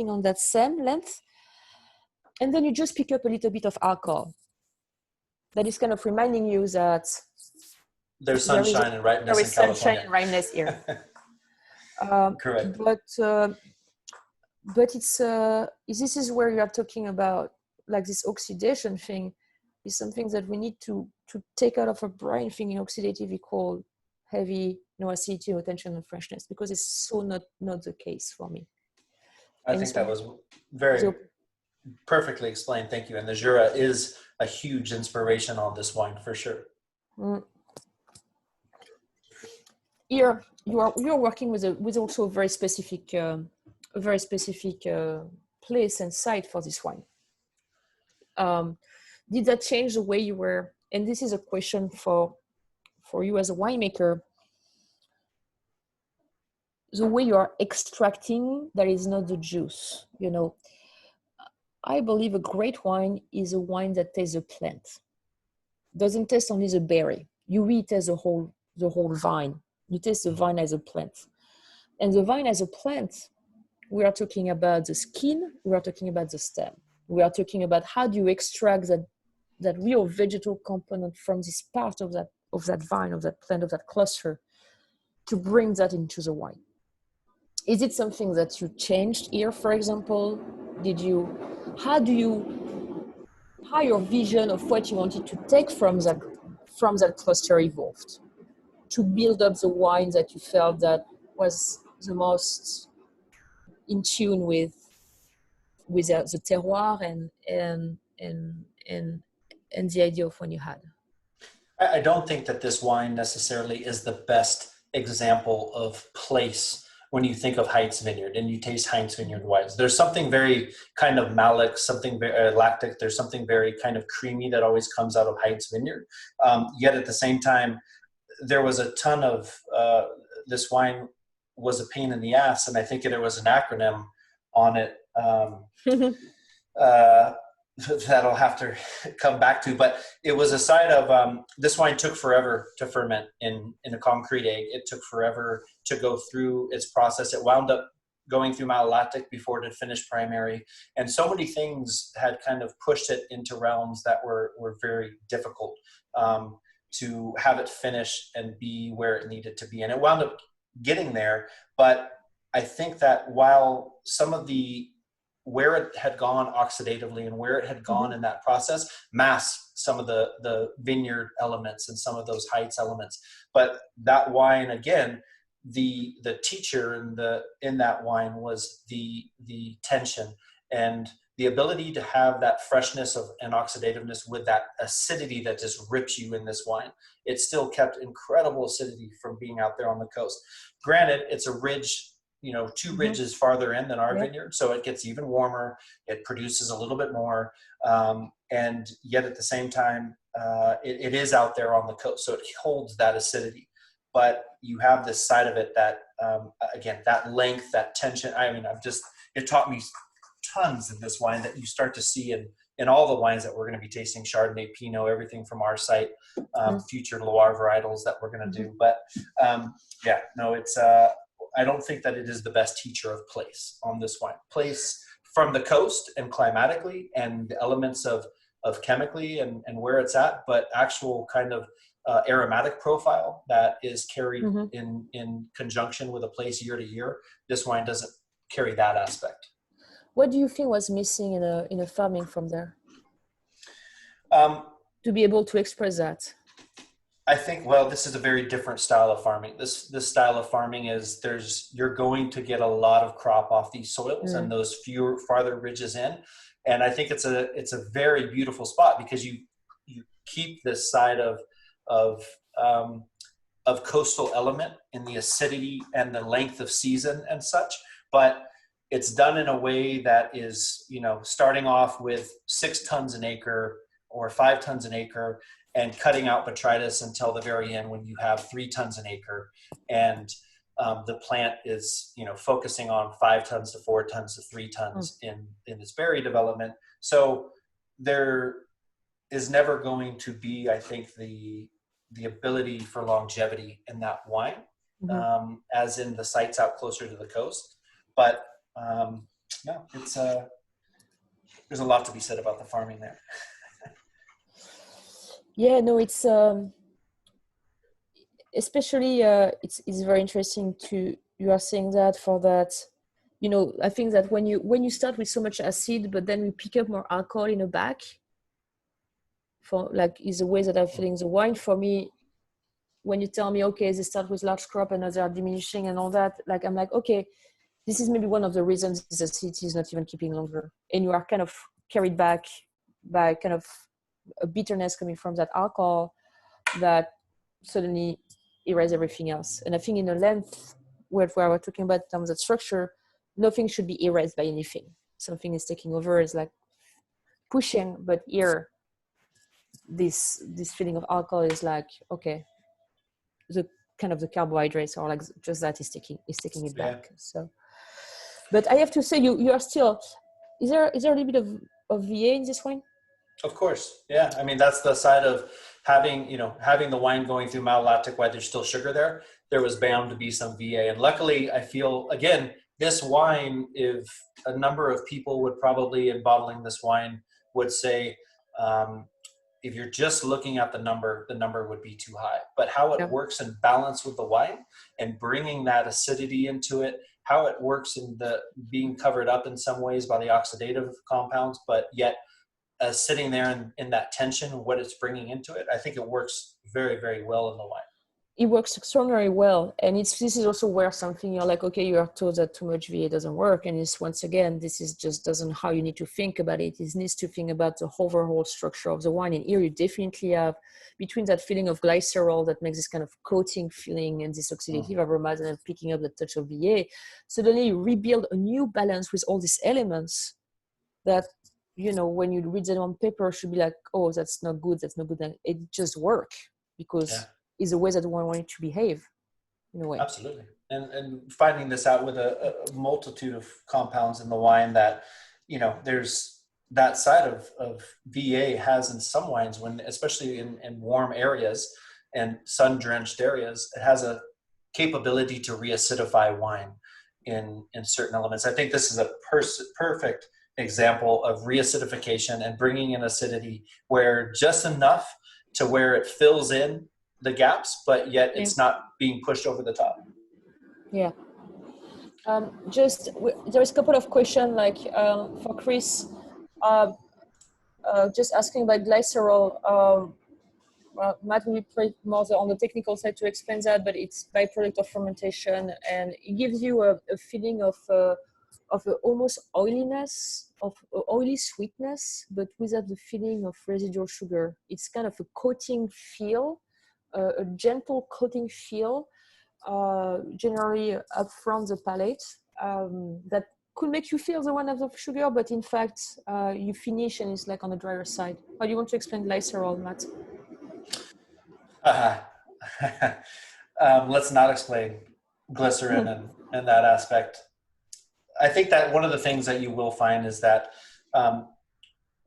on that same length. And then you just pick up a little bit of alcohol. That is kind of reminding you that there's sunshine and ripeness there is in California. Sunshine and ripeness here. Correct. But it's this is where you are talking about, like, this oxidation thing is something that we need to take out of our brain, thinking oxidative equal heavy, no acidity, no tension, no freshness, because it's so not the case for me. I think that was very perfectly explained. Thank you. And the Jura is a huge inspiration on this wine for sure. Here you're working with also a very specific place and site for this wine. Did that change the way you were? And this is a question for you as a winemaker. The way you are extracting, that is not the juice. You know, I believe a great wine is a wine that tastes the plant. Doesn't taste only the berry. You really taste the whole vine. You taste the vine as a plant. And the vine as a plant, we are talking about the skin, we are talking about the stem. We are talking about how do you extract that real vegetal component from this part of that vine, of that plant, of that cluster, to bring that into the wine. Is it something that you changed here, for example? How your vision of what you wanted to take from that cluster evolved to build up the wine that you felt that was the most in tune with the terroir and the idea of when you had? I don't think that this wine necessarily is the best example of place when you think of Heintz Vineyard and you taste Heintz Vineyard wines. There's something very kind of malic, something very lactic. There's something very kind of creamy that always comes out of Heintz Vineyard. Yet at the same time, there was a ton of this wine was a pain in the ass, and I think there was an acronym on it. That'll have to come back to, but it was a side of this wine took forever to ferment in a concrete egg. It took forever to go through its process. It wound up going through malolactic before it had finished primary, and so many things had kind of pushed it into realms that were very difficult to have it finish and be where it needed to be, and it wound up getting there. But I think that while some of where it had gone oxidatively and where it had gone in that process masked some of the vineyard elements and some of those Heintz elements. But that wine, again, the teacher in that wine was the tension and the ability to have that freshness and oxidativeness with that acidity that just rips you in this wine. It still kept incredible acidity from being out there on the coast. Granted, it's a ridge, 2 ridges farther in than our vineyard, so it gets even warmer. It produces a little bit more, and yet at the same time, it is out there on the coast, so it holds that acidity. But you have this side of it that, again, that length, that tension. I mean, it taught me tons in this wine that you start to see in all the wines that we're going to be tasting, Chardonnay, Pinot, everything from our site, future Loire varietals that we're going to do. But yeah, no, it's, I don't think that it is the best teacher of place on this wine. Place from the coast and climatically and the elements of chemically and where it's at, but actual kind of aromatic profile that is carried in conjunction with a place year to year. This wine doesn't carry that aspect. What do you think was missing in a farming from there? To be able to express that? I think, well, this is a very different style of farming. This style of farming is you're going to get a lot of crop off these soils and those farther ridges in. And I think it's a very beautiful spot because you keep this side of coastal element in the acidity and the length of season and such, but it's done in a way that is, you know, starting off with 6 tons an acre or 5 tons an acre and cutting out botrytis until the very end when you have 3 tons an acre. And the plant is, you know, focusing on 5 tons to 4 tons to 3 tons in its berry development. So there is never going to be, I think, the ability for longevity in that wine, as in the sites out closer to the coast. But yeah, it's there's a lot to be said about the farming there. Yeah, no, it's especially it's very interesting you are saying that for that, you know, I think that when you start with so much acid, but then we pick up more alcohol in the back, for like is the way that I'm feeling the wine. For me, when you tell me, okay, they start with large crop and now they are diminishing and all that, like I'm like, okay, this is maybe one of the reasons the acidity is not even keeping longer, and you are kind of carried back by kind of a bitterness coming from that alcohol that suddenly erase everything else. And I think in a length where we're talking about in terms of structure, nothing should be erased by anything. Something is taking over, is like pushing, but here this feeling of alcohol is like, okay, the kind of the carbohydrates or like just that is taking it back. So, but I have to say, you are still, is there a little bit of VA in this wine? Of course. Yeah. I mean, that's the side of having the wine going through malolactic while there's still sugar there. There was bound to be some VA. And luckily, I feel, again, this wine, if a number of people would probably, in bottling this wine, would say, if you're just looking at the number would be too high. But how it works in balance with the wine and bringing that acidity into it, how it works in the being covered up in some ways by the oxidative compounds, but yet sitting there in that tension, what it's bringing into it, I think it works very, very well in the wine. It works extraordinarily well. And this is also where something you're like, okay, you are told that too much VA doesn't work. And it's, once again, this is just doesn't how you need to think about it. It needs to think about the overall structure of the wine. And here you definitely have, between that feeling of glycerol that makes this kind of coating feeling and this oxidative aromas and then picking up the touch of VA, suddenly you rebuild a new balance with all these elements that, you know, when you read them on paper, should be like, oh, that's not good. And it just work because it's the way that one wanted to behave in a way. Absolutely. And finding this out with a multitude of compounds in the wine that, you know, there's that side of VA has in some wines when, especially in warm areas and sun drenched areas, it has a capability to reacidify wine in certain elements. I think this is a perfect example of reacidification and bringing in acidity where just enough to where it fills in the gaps, but yet it's not being pushed over the top. Yeah. There's a couple of questions like for Chris, just asking about glycerol. Matt will be more on the technical side to explain that, but it's byproduct of fermentation, and it gives you a feeling of almost oiliness, of oily sweetness, but without the feeling of residual sugar. It's kind of a coating feel, a gentle coating feel, generally up front the palate, that could make you feel the one of the sugar, but in fact, you finish and it's like on the drier side. How do you want to explain glycerol, Matt? Let's not explain glycerin and that aspect. I think that one of the things that you will find is that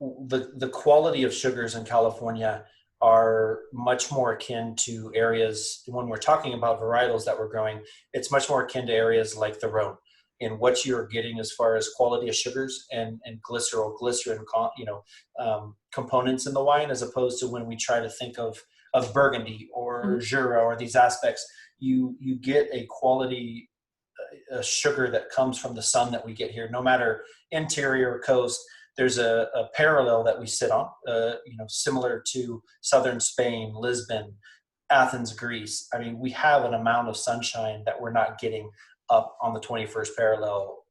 the quality of sugars in California are much more akin to areas, when we're talking about varietals that we're growing, it's much more akin to areas like the Rhone, in what you're getting as far as quality of sugars and glycerin, components in the wine, as opposed to when we try to think of Burgundy or Jura or these aspects. You get a quality sugar that comes from the sun that we get here, no matter interior or coast. There's a parallel that we sit on, similar to southern Spain, Lisbon, Athens, Greece. I mean, we have an amount of sunshine that we're not getting up on the 21st parallel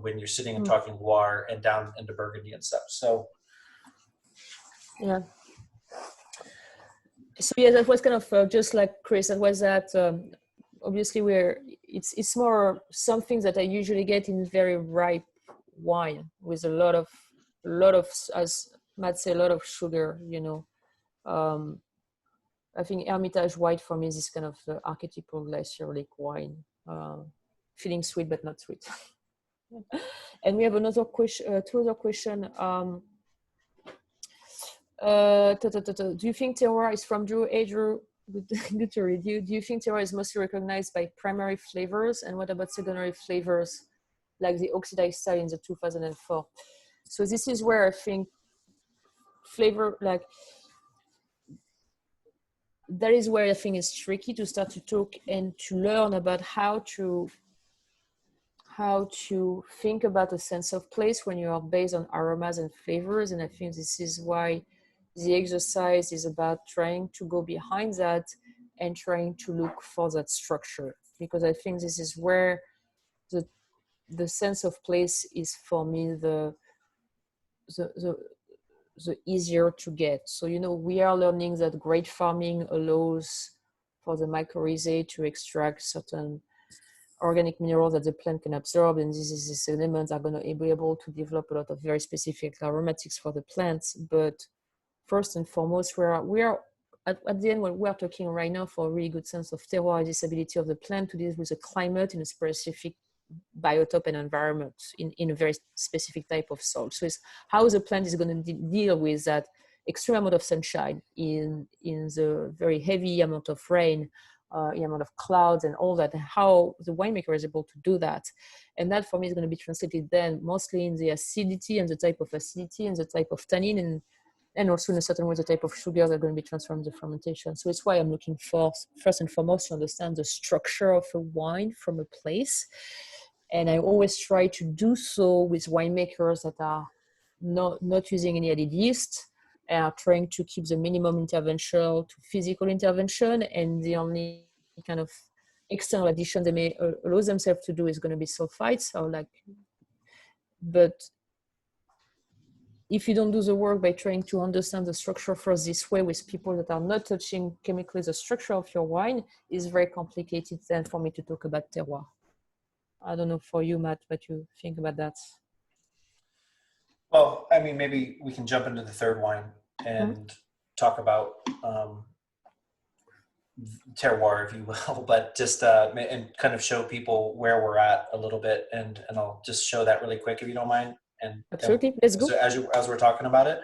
when you're sitting and talking Loire and down into Burgundy and stuff. So, yeah. So yeah, that was kind of just like Chris. That was that. Obviously, it's more something that I usually get in very ripe wine with a lot of, as Matt said, a lot of sugar. I think Hermitage White for me is this kind of archetypal glacier lake wine, feeling sweet but not sweet. And we have another question, two other question. Do you think terroir is from Drew? Drew, good to read you. Do you think terroir is mostly recognized by primary flavors? And what about secondary flavors like the oxidized style in the 2004? So this is where I think flavor, like, that is where I think it's tricky to start to talk and to learn about how to think about a sense of place when you are based on aromas and flavors. And I think this is why the exercise is about trying to go behind that and trying to look for that structure, because I think this is where the sense of place is for me the easier to get. So, we are learning that great farming allows for the mycorrhizae to extract certain organic minerals that the plant can absorb, and these elements are going to be able to develop a lot of very specific aromatics for the plants. But first and foremost, we are at the end, what we are talking right now for a really good sense of terroir, this ability of the plant to deal with a climate in a specific biotope and environment in a very specific type of soil. So it's how the plant is going to deal with that extreme amount of sunshine in the very heavy amount of rain, amount of clouds and all that, and how the winemaker is able to do that. And that for me is going to be translated then mostly in the acidity and the type of acidity and the type of tannin, and also in a certain way the type of sugar that are going to be transformed in the fermentation. So it's why I'm looking for, first and foremost, to understand the structure of a wine from a place. And I always try to do so with winemakers that are not using any added yeast, and are trying to keep the minimum intervention to physical intervention, and the only kind of external addition they may allow themselves to do is going to be sulfites, but if you don't do the work by trying to understand the structure first this way with people that are not touching chemically the structure of your wine, is very complicated then for me to talk about terroir. I don't know for you, Matt, what you think about that. Well, I mean, maybe we can jump into the third wine and talk about terroir, if you will, but just and kind of show people where we're at a little bit, and I'll just show that really quick if you don't mind. And absolutely, let's go. As we're talking about it.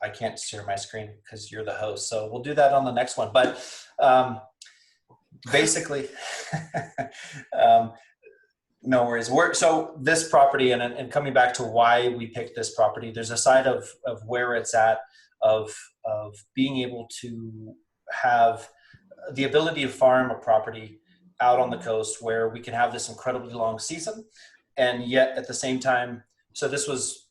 I can't share my screen because you're the host, so we'll do that on the next one. But basically, no worries. So this property, and coming back to why we picked this property, there's a side of where it's at, of being able to have the ability to farm a property out on the coast where we can have this incredibly long season, and yet at the same time, so this was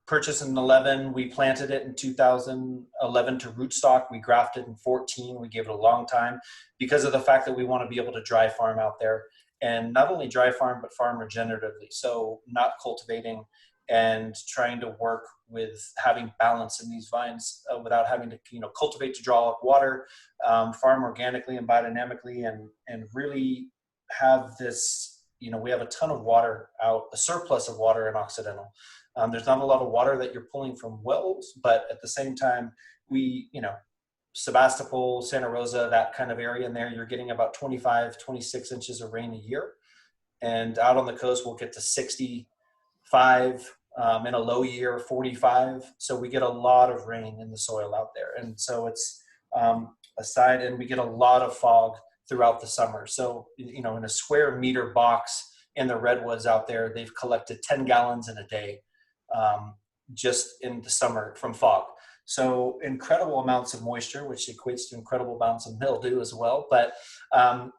purchased in 11, we planted it in 2011 to rootstock, we grafted in 14, we gave it a long time because of the fact that we want to be able to dry farm out there, and not only dry farm, but farm regeneratively. So not cultivating and trying to work with having balance in these vines without having to, cultivate to draw up water, farm organically and biodynamically, and really have this, we have a ton of water out, a surplus of water in Occidental. There's not a lot of water that you're pulling from wells, but at the same time, we, Sebastopol, Santa Rosa, that kind of area in there, you're getting about 25, 26 inches of rain a year. And out on the coast, we'll get to 65 in a low year, 45. So we get a lot of rain in the soil out there. And so it's and we get a lot of fog throughout the summer. So, in a square meter box in the redwoods out there, they've collected 10 gallons in a day just in the summer from fog. So incredible amounts of moisture, which equates to incredible amounts of mildew as well. But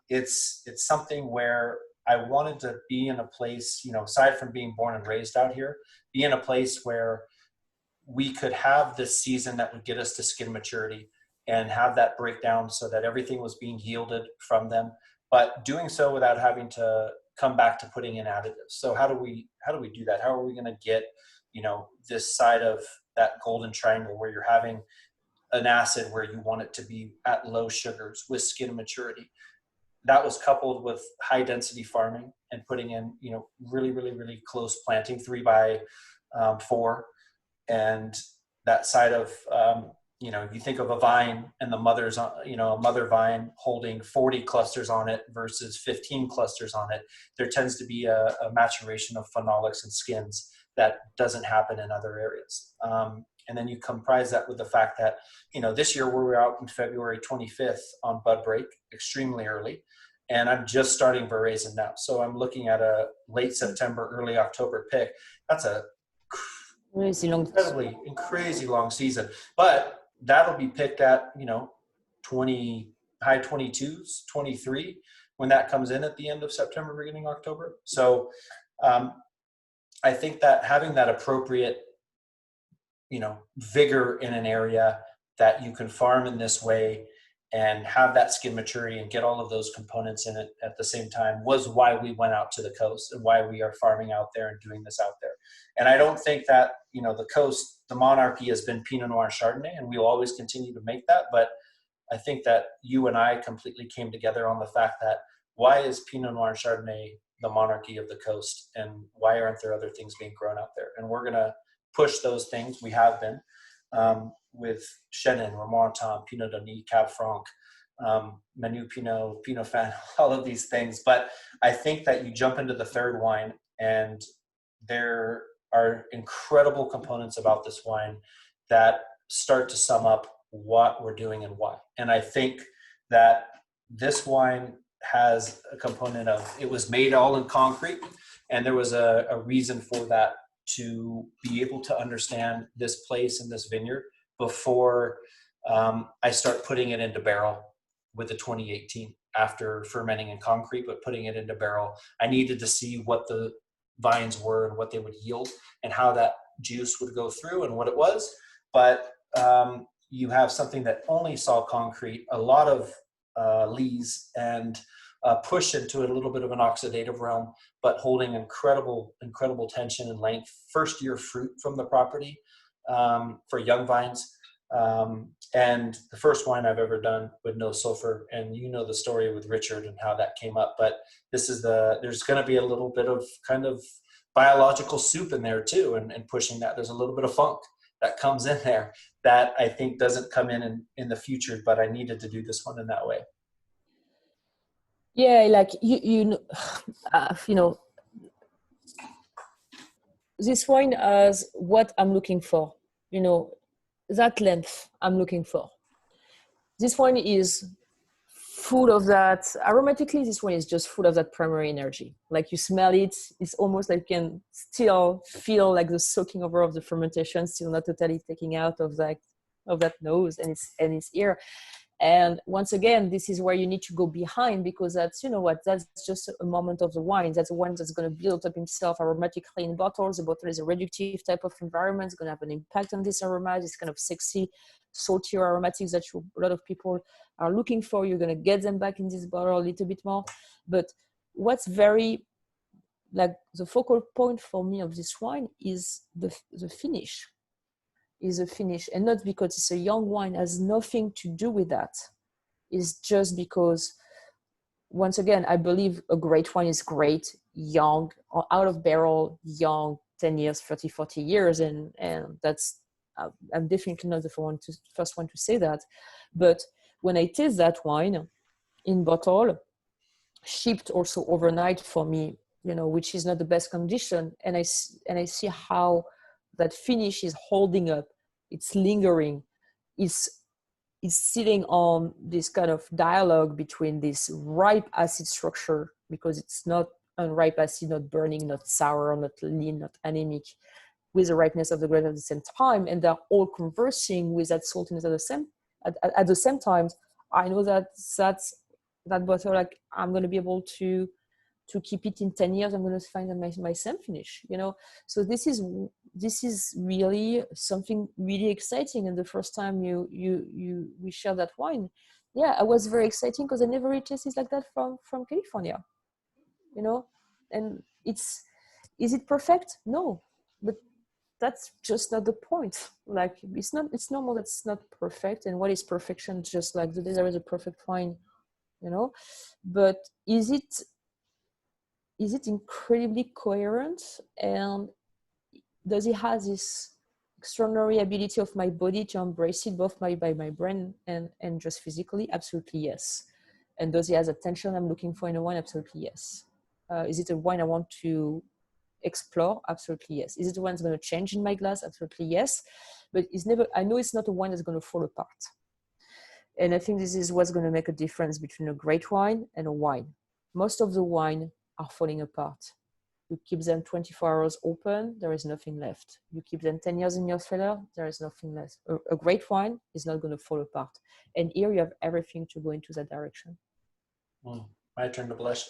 it's something where I wanted to be in a place, aside from being born and raised out here, be in a place where we could have this season that would get us to skin maturity and have that breakdown so that everything was being yielded from them, but doing so without having to come back to putting in additives. So how do we do that? How are we going to get, this side of that golden triangle where you're having an acid where you want it to be at low sugars with skin maturity? That was coupled with high density farming and putting in, really, really, really close planting, 3x4. And that side of, you think of a vine and the mother's, a mother vine holding 40 clusters on it versus 15 clusters on it. There tends to be a maturation of phenolics and skins that doesn't happen in other areas. And then you comprise that with the fact that, this year we were out in February 25th on bud break, extremely early. And I'm just starting veraison now. So I'm looking at a late September, early October pick. That's a crazy long season. But that'll be picked at, 20, high 22s, 23, when that comes in at the end of September, beginning October. So I think that having that appropriate, vigor in an area that you can farm in this way and have that skin maturity and get all of those components in it at the same time was why we went out to the coast and why we are farming out there and doing this out there. And I don't think that, the coast, the monarchy has been Pinot Noir Chardonnay, and we will always continue to make that. But I think that you and I completely came together on the fact that why is Pinot Noir Chardonnay the monarchy of the coast, and why aren't there other things being grown out there? And we're going to push those things. We have been with Chenin, Romartin, Pinot Denis, Cab Franc, Menu Pinot, Pinot Fan, all of these things. But I think that you jump into the third wine, and there are incredible components about this wine that start to sum up what we're doing and why. And I think that this wine has a component of, it was made all in concrete, and there was a reason for that, to be able to understand this place and this vineyard before I start putting it into barrel with the 2018, after fermenting in concrete, but putting it into barrel. I needed to see what the vines were and what they would yield and how that juice would go through and what it was. But you have something that only saw concrete, a lot of lees, and push into a little bit of an oxidative realm, but holding incredible tension and length. First year fruit from the property for young vines. And the first wine I've ever done with no sulfur, and the story with Richard and how that came up. But there's going to be a little bit of kind of biological soup in there too, and pushing that. There's a little bit of funk that comes in there that I think doesn't come in the future, but I needed to do this one in that way. Yeah, like this wine has what I'm looking for. That length I'm looking for. This one is full of that. Aromatically, this one is just full of that primary energy. Like you smell it, it's almost like you can still feel like the soaking over of the fermentation, still not totally taking out of that nose and its ear. And once again, this is where you need to go behind, because that's, that's just a moment of the wine. That's the wine that's going to build up himself aromatically in bottles. The bottle is a reductive type of environment. It's going to have an impact on this aroma. It's kind of sexy, saltier aromatics that a lot of people are looking for. You're going to get them back in this bottle a little bit more. But what's very, like, the focal point for me of this wine is the finish. Is a finish, and not because it's a young wine, has nothing to do with that. It's just because, once again, I believe a great wine is great, young, or out of barrel, young, 10 years, 30, 40 years. And that's, I'm definitely not the first one to say that. But when I taste that wine in bottle, shipped also overnight for me which is not the best condition. And I see how that finish is holding up. It's lingering. It's sitting on this kind of dialogue between this ripe acid structure, because it's not unripe acid, not burning, not sour, not lean, not anemic, with the ripeness of the grape at the same time. And they're all conversing with that saltiness at the same time. I know that bottle, like, I'm going to be able to keep it in 10 years. I'm going to find my same finish, So this is really something really exciting. And the first time we share that wine, I was very exciting, because I never really tasted like that from California, and is it perfect? No, but that's just not the point. Like, it's normal that's not perfect. And what is perfection? Just like there is a perfect wine, but is it incredibly coherent, and does it have this extraordinary ability of my body to embrace it, both by my brain and just physically? Absolutely yes. And does it have the tension I'm looking for in a wine? Absolutely yes. Is it a wine I want to explore? Absolutely yes. Is it a wine that's going to change in my glass? Absolutely yes. But I know it's not a wine that's going to fall apart. And I think this is what's going to make a difference between a great wine and a wine. Most of the wine are falling apart. You keep them 24 hours open, there is nothing left. You keep them 10 years in your cellar, there is nothing left. A great wine is not going to fall apart. And here you have everything to go into that direction. My turn to blush.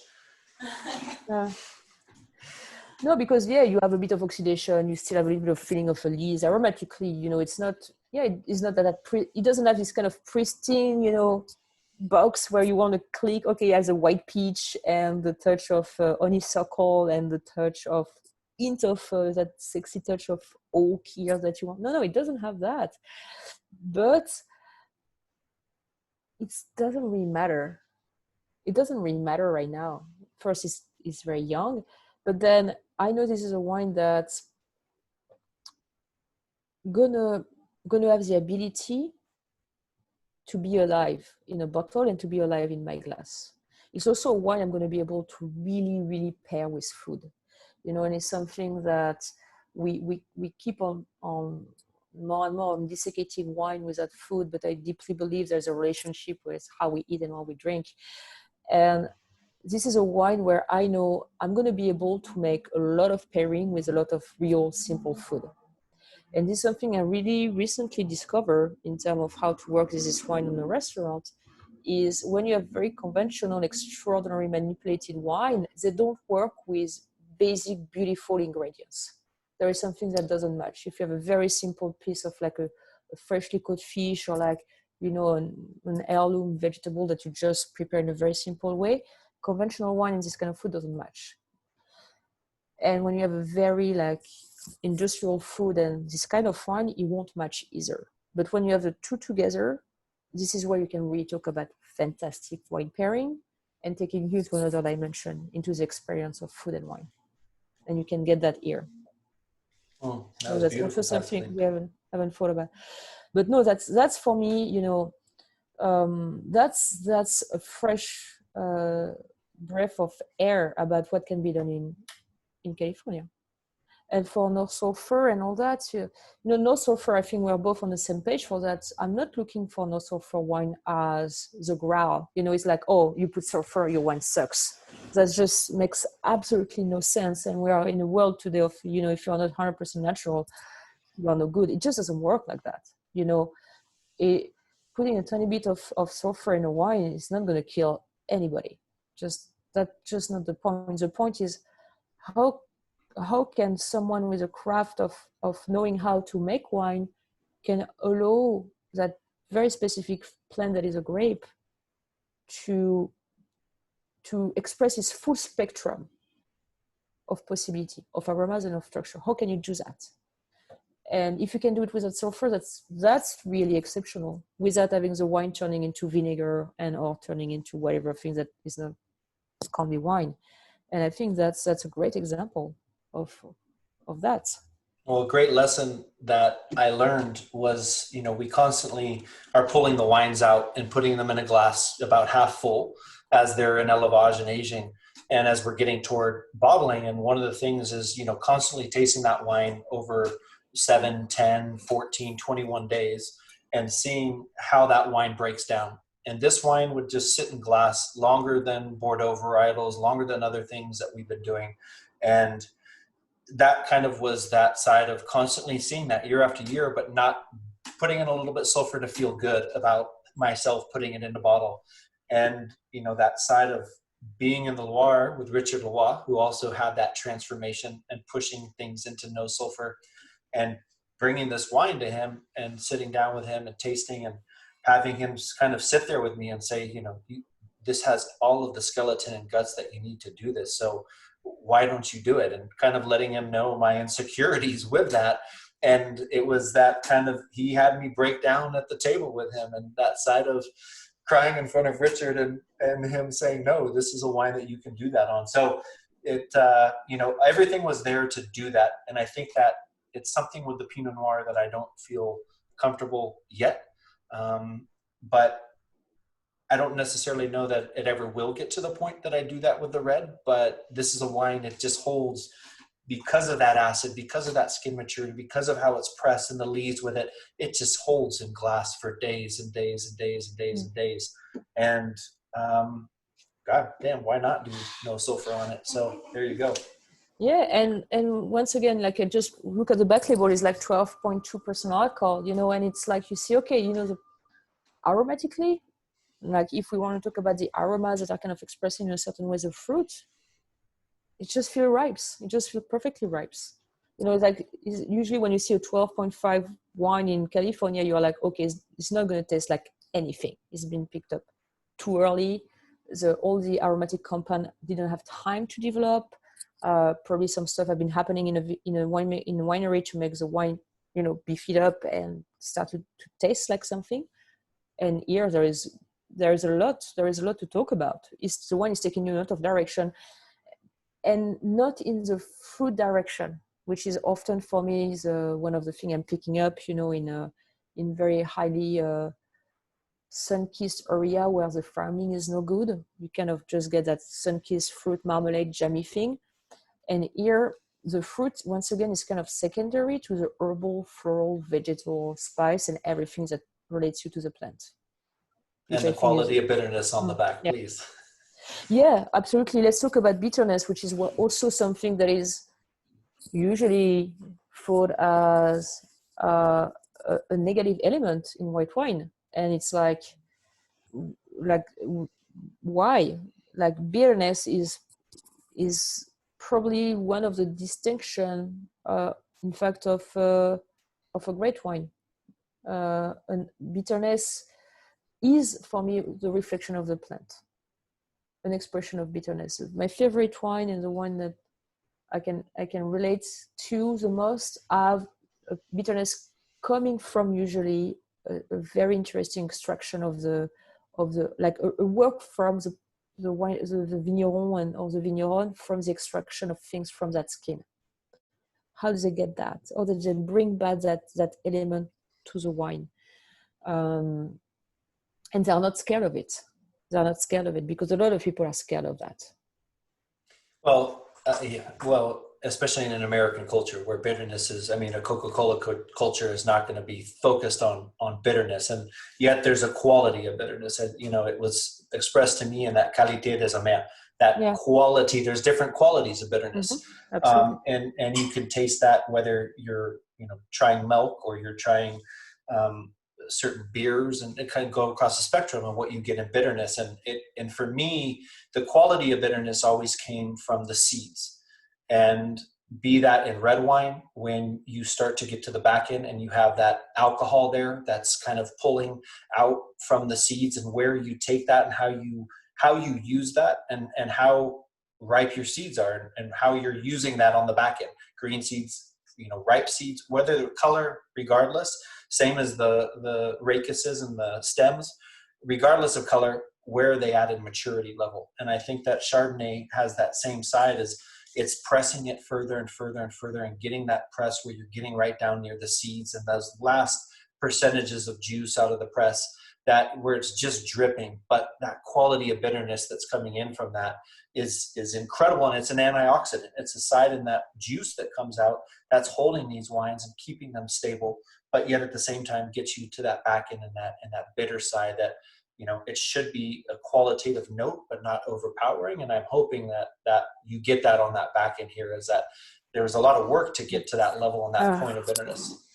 No, because you have a bit of oxidation. You still have a little bit of feeling of a lees. Aromatically, it's not. It's not that. It doesn't have this kind of pristine, box where you want to click. Okay, it has a white peach and the touch of honeysuckle and the touch of hint of that sexy touch of oak here that you want. No, it doesn't have that. But it doesn't really matter. It doesn't really matter right now. First, it's very young. But then I know this is a wine that's gonna have the ability to be alive in a bottle and to be alive in my glass. It's also a wine I'm going to be able to really, really pair with food, and it's something that we keep on more and more on desiccating wine without food, but I deeply believe there's a relationship with how we eat and what we drink. And this is a wine where I know I'm going to be able to make a lot of pairing with a lot of real simple food. And this is something I really recently discovered in terms of how to work with this wine in a restaurant, is when you have very conventional, extraordinary manipulated wine, they don't work with basic, beautiful ingredients. There is something that doesn't match. If you have a very simple piece of like a freshly caught fish, or like, an heirloom vegetable that you just prepare in a very simple way, conventional wine and this kind of food doesn't match. And when you have a very like industrial food and this kind of wine, it won't match either. But when you have the two together, this is where you can really talk about fantastic wine pairing and taking you to another dimension into the experience of food and wine. And you can get that here. So that's also something we haven't thought about. But no, that's for me, that's a fresh breath of air about what can be done in California. And for no sulfur and all that, no sulfur, I think we're both on the same page for that. I'm not looking for no sulfur wine as the growl. It's like, oh, you put sulfur, your wine sucks. That just makes absolutely no sense. And we are in a world today of, if you're not 100% natural, you're no good. It just doesn't work like that. Putting a tiny bit of sulfur in a wine is not going to kill anybody. That's just not the point. The point is how can someone with a craft of knowing how to make wine can allow that very specific plant that is a grape to express its full spectrum of possibility, of aromas and of structure? How can you do that? And if you can do it without sulfur, that's really exceptional, without having the wine turning into vinegar or turning into whatever thing that is not, can't be wine. And I think that's a great example of that. Well, a great lesson that I learned was, we constantly are pulling the wines out and putting them in a glass about half full as they're in élevage and aging. And as we're getting toward bottling, and one of the things is, you know, constantly tasting that wine over 7, 10, 14, 21 days and seeing how that wine breaks down. And this wine would just sit in glass longer than Bordeaux varietals, longer than other things that we've been doing. And that kind of was that side of constantly seeing that year after year, but not putting in a little bit sulfur to feel good about myself putting it in the bottle. And, you know, that side of being in the Loire with Richard Leroy, who also had that transformation and pushing things into no sulfur, and bringing this wine to him and sitting down with him and tasting and having him kind of sit there with me and say, you know, this has all of the skeleton and guts that you need to do this. So why don't you do it? And kind of letting him know my insecurities with that. And it was that kind of, he had me break down at the table with him, and that side of crying in front of Richard and him saying, no, this is a wine that you can do that on. So it, you know, everything was there to do that. And I think that it's something with the Pinot Noir that I don't feel comfortable yet. But I don't necessarily know that it ever will get to the point that I do that with the red, but this is a wine that just holds, because of that acid, because of that skin maturity, because of how it's pressed and the leaves with it, it just holds in glass for days and days and days and days and days. And God damn, why not do no sulfur on it? So there you go. Yeah, and once again, like I just look at the back label, is like 12.2% alcohol, you know, and it's like you see, okay, you know, the aromatically, like if we want to talk about the aromas that are kind of expressing in a certain ways of fruit, it just feels ripes. It just feels perfectly ripes. You know, it's like usually when you see a 12.5 wine in California, you're like, okay, it's not going to taste like anything. It's been picked up too early. All the aromatic compound didn't have time to develop. Probably some stuff have been happening in a winery to make the wine, you know, beef it up and start to taste like something. And here there is a lot to talk about. The wine is taking you in a lot of direction, and not in the fruit direction, which is often for me is one of the things I'm picking up, you know, in very highly sun-kissed area where the farming is no good. You kind of just get that sun-kissed fruit marmalade jammy thing. And here the fruit, once again, is kind of secondary to the herbal, floral, vegetal, spice, and everything that relates you to the plant. And the quality of bitterness on the back, yeah. please. Yeah, absolutely. Let's talk about bitterness, which is also something that is usually thought as a negative element in white wine. And it's like why? Like bitterness is probably one of the distinction, in fact, of a great wine. And bitterness is for me the reflection of the plant, an expression of bitterness. My favorite wine and the one that I can relate to the most have a bitterness coming from usually a very interesting extraction of the like a work from the wine, the vigneron or the vigneron, from the extraction of things from that skin. How do they get that? Or do they bring back that element to the wine? And they're not scared of it. They're not scared of it, because a lot of people are scared of that. Well, yeah. Well, especially in an American culture where bitterness is, I mean, a Coca-Cola culture is not going to be focused on bitterness. And yet there's a quality of bitterness. And, you know, it was expressed to me in that qualité des amers, that quality. There's different qualities of bitterness. Mm-hmm. Absolutely. And you can taste that whether you're, you know, trying milk or you're trying certain beers, and it kind of go across the spectrum of what you get in bitterness. And for me, the quality of bitterness always came from the seeds. And be that in red wine, when you start to get to the back end and you have that alcohol there that's kind of pulling out from the seeds, and where you take that and how you use that, and how ripe your seeds are, and how you're using that on the back end. Green seeds, you know, ripe seeds, whether the color, regardless, same as the rachises and the stems, regardless of color, where they at in maturity level. And I think that Chardonnay has that same side, as it's pressing it further and further and further, and getting that press where you're getting right down near the seeds and those last percentages of juice out of the press. that where it's just dripping, but that quality of bitterness that's coming in from that is incredible. And it's an antioxidant. It's a side in that juice that comes out that's holding these wines and keeping them stable, but yet at the same time gets you to that back end and that bitter side that, you know, it should be a qualitative note, but not overpowering. And I'm hoping that you get that on that back end here, is that there was a lot of work to get to that level and that point of bitterness.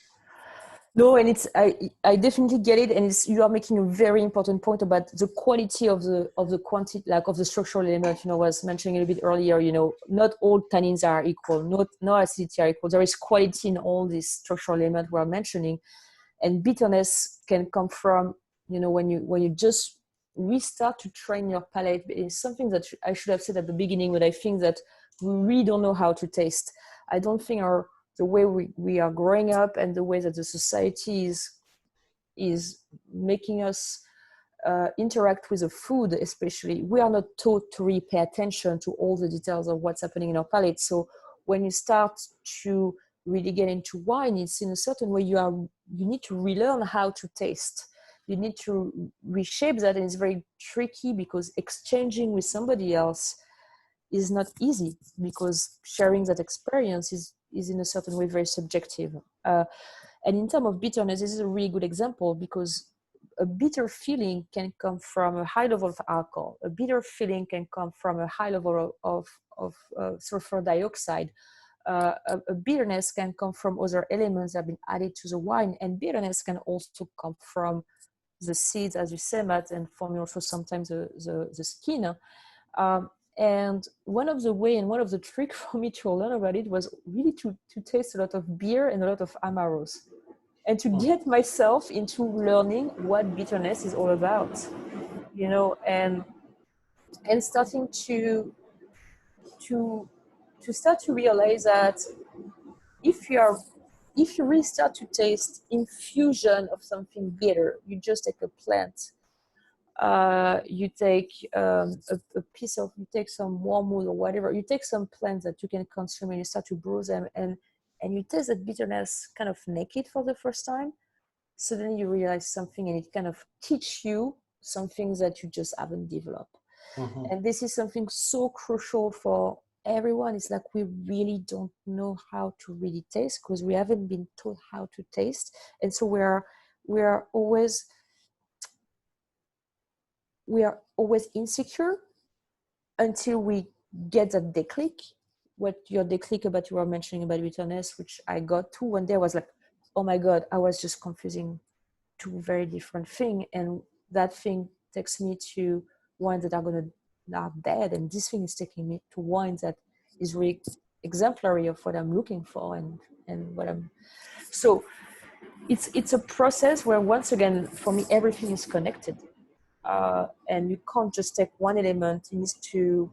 No, and it's I definitely get it, and you are making a very important point about the quality of the quantity, like of the structural element. You know, I was mentioning a little bit earlier. You know, not all tannins are equal, no acidity are equal. There is quality in all these structural elements we are mentioning, and bitterness can come from, you know, when you just restart to train your palate. It's something that I should have said at the beginning, but I think that we really don't know how to taste. I don't think the way we are growing up and the way that the society is making us interact with the food, especially, we are not taught to really pay attention to all the details of what's happening in our palate. So when you start to really get into wine, it's in a certain way you need to relearn how to taste. You need to reshape that, and it's very tricky because exchanging with somebody else is not easy, because sharing that experience is in a certain way very subjective. And in terms of bitterness, this is a really good example, because a bitter feeling can come from a high level of alcohol. A bitter feeling can come from a high level of sulfur dioxide. A bitterness can come from other elements that have been added to the wine, and bitterness can also come from the seeds, as you say, Matt, and for me also sometimes the skin. And one of the tricks for me to learn about it was really to taste a lot of beer and a lot of Amaros, and to get myself into learning what bitterness is all about, you know, and starting to start to realize that if you really start to taste infusion of something bitter, you just take a plant. You take you take some wormwood or whatever, you take some plants that you can consume, and you start to brew them, and you taste that bitterness kind of naked for the first time. Suddenly you realize something, and it kind of teach you some things that you just haven't developed. Mm-hmm. And this is something so crucial for everyone. It's like we really don't know how to really taste because we haven't been taught how to taste. And so we are always insecure until we get that declic. What your declic about, you were mentioning about bitterness, which I got to one day, I was like, oh my God, I was just confusing two very different things. And that thing takes me to wines that are dead. And this thing is taking me to wines that is really exemplary of what I'm looking for and what I'm. So it's a process where, once again, for me, everything is connected. And you can't just take one element. It needs to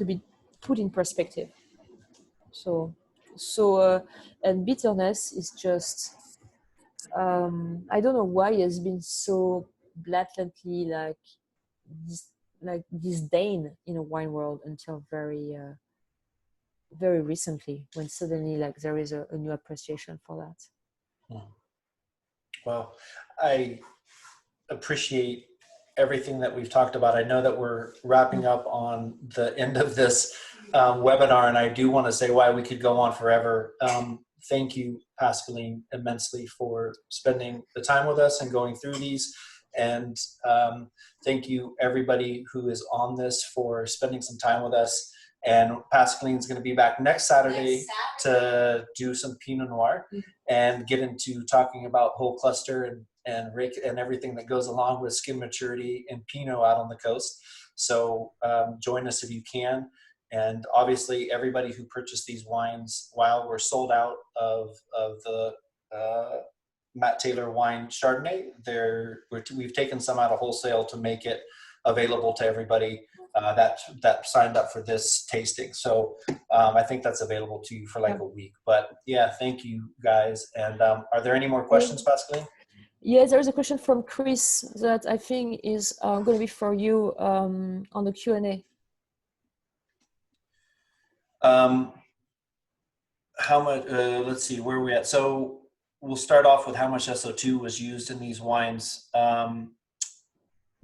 be put in perspective. So and bitterness is just I don't know why it has been so blatantly like disdain in a wine world until very very recently, when suddenly like there is a new appreciation for that. Well, I appreciate everything that we've talked about. I know that we're wrapping up on the end of this webinar, and I do want to say why we could go on forever. Thank you, Pascaline, immensely for spending the time with us and going through these. And thank you, everybody who is on this, for spending some time with us. And Pascaline's going to be back next Saturday to do some Pinot Noir and get into talking about whole cluster and everything that goes along with skin maturity and Pinot out on the coast. So join us if you can. And obviously, everybody who purchased these wines, while we're sold out of the Matt Taylor wine Chardonnay, we've taken some out of wholesale to make it available to everybody that signed up for this tasting. So I think that's available to you for like a week. But yeah, thank you guys. And are there any more questions, Pascaline? Yes, there is a question from Chris that I think is going to be for you on the Q&A. how much, let's see, where are we at? So we'll start off with how much SO2 was used in these wines.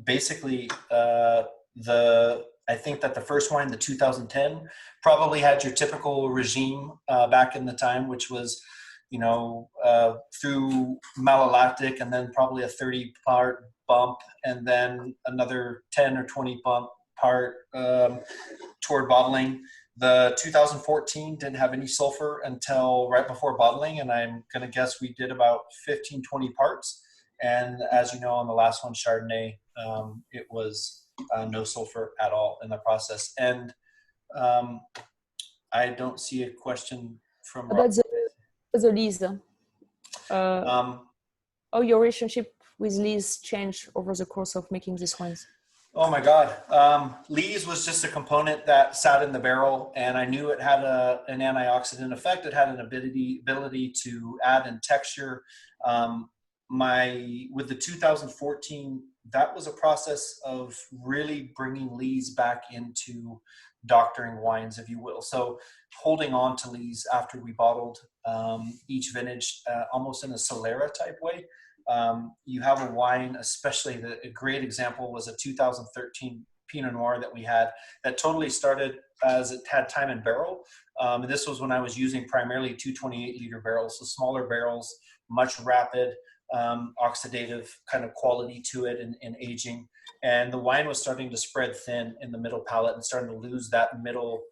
Basically, I think that the first wine, the 2010, probably had your typical regime back in the time, which was, through malolactic and then probably a 30-part bump and then another 10 or 20 part toward bottling. The 2014 didn't have any sulfur until right before bottling, and I'm going to guess we did about 15, 20 parts. And as you know, on the last one, Chardonnay, it was no sulfur at all in the process. And I don't see a question from Rob. About the lees. How your relationship with lees changed over the course of making these wines? Oh my God. Lees was just a component that sat in the barrel, and I knew it had an antioxidant effect. It had an ability to add in texture. With the 2014, that was a process of really bringing lees back into doctoring wines, if you will. So holding on to lees after we bottled each vintage, almost in a Solera type way. You have a wine, especially a great example was a 2013 Pinot Noir that we had that totally started as it had time in barrel. And this was when I was using primarily 228-liter barrels, so smaller barrels, much rapid, oxidative kind of quality to it in aging. And the wine was starting to spread thin in the middle palate and starting to lose that middle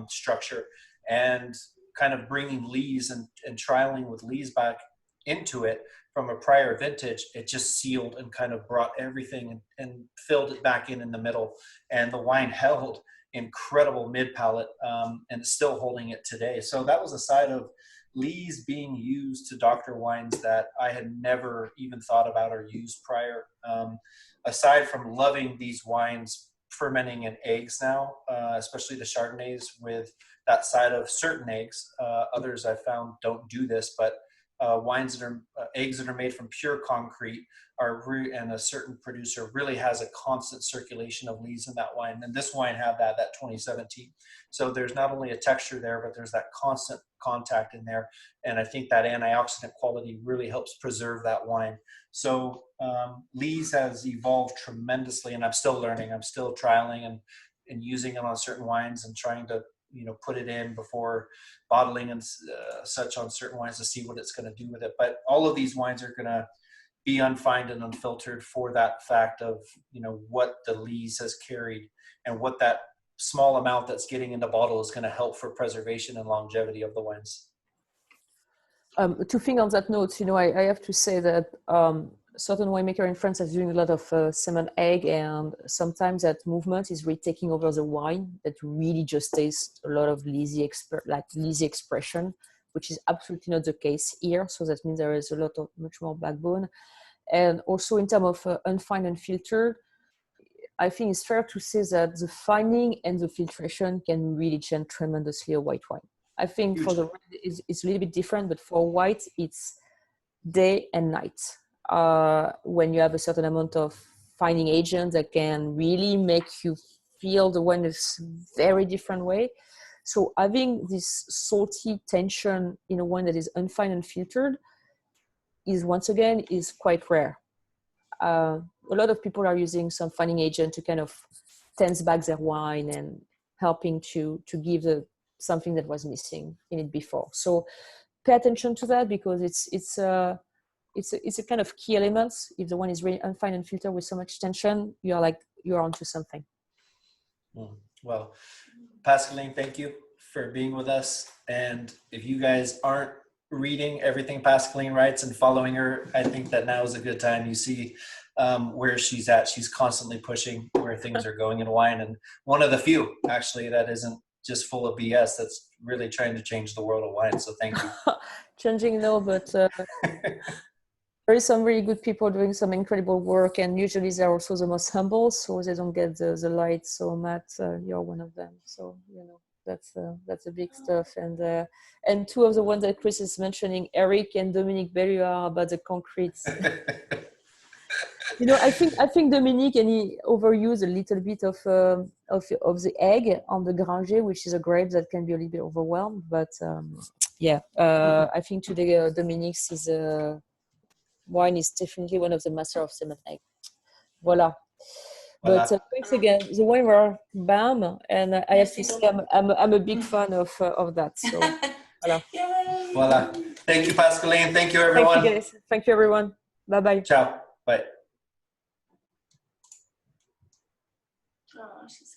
structure. And kind of bringing lees and trialing with lees back into it from a prior vintage, it just sealed and kind of brought everything and filled it back in the middle. And the wine held incredible mid palate and it's still holding it today. So that was a side of lees being used to doctor wines that I had never even thought about or used prior. Aside from loving these wines fermenting in eggs now, especially the Chardonnays with that side of certain eggs. Others I found don't do this, but wines that are eggs that are made from pure concrete and a certain producer really has a constant circulation of lees in that wine. And this wine had that 2017. So there's not only a texture there, but there's that constant contact in there. And I think that antioxidant quality really helps preserve that wine. So lees has evolved tremendously, and I'm still learning. I'm still trialing and using it on certain wines and trying to put it in before bottling and such on certain wines to see what it's going to do with it. But all of these wines are going to be unfined and unfiltered for that fact of, what the lees has carried and what that small amount that's getting in the bottle is going to help for preservation and longevity of the wines. To think on that note, I have to say that certain winemaker in France is doing a lot of salmon egg, and sometimes that movement is really taking over the wine that really just tastes a lot of leesy expression, which is absolutely not the case here. So that means there is a lot of much more backbone. And also in terms of unfined and filtered, I think it's fair to say that the fining and the filtration can really change tremendously a white wine. I think for the red it's a little bit different, but for white it's day and night. When you have a certain amount of fining agent that can really make you feel the wine in a very different way. So having this salty tension in a wine that is unfined and filtered is quite rare. A lot of people are using some fining agent to kind of tense back their wine and helping to give something that was missing in it before. So pay attention to that, because it's a kind of key element. If the one is really unfined and filtered with so much tension, you're onto something. Well, Pascaline, thank you for being with us. And if you guys aren't reading everything Pascaline writes and following her, I think that now is a good time. You see where she's at. She's constantly pushing where things are going in wine, and one of the few actually that isn't just full of BS, that's really trying to change the world of wine. So thank you. Changing, no, but there is some really good people doing some incredible work, and usually they're also the most humble, so they don't get the light. So Matt, you're one of them. So that's the big stuff. And two of the ones that Chris is mentioning, Eric and Dominique Belluard, about the concrete. I think Dominique, and he overused a little bit of the egg on the Granger, which is a grape that can be a little bit overwhelmed. But yeah, I think today Dominique's is wine is definitely one of the master of Cemetery. Voila. But thanks again. The wine were bam, and I have to say I'm a big fan of that. So voila. Yay. Voila. Thank you, Pascaline. Thank you, everyone. Thank you, guys. Thank you, everyone. Bye bye. Ciao. Bye. Oh, she's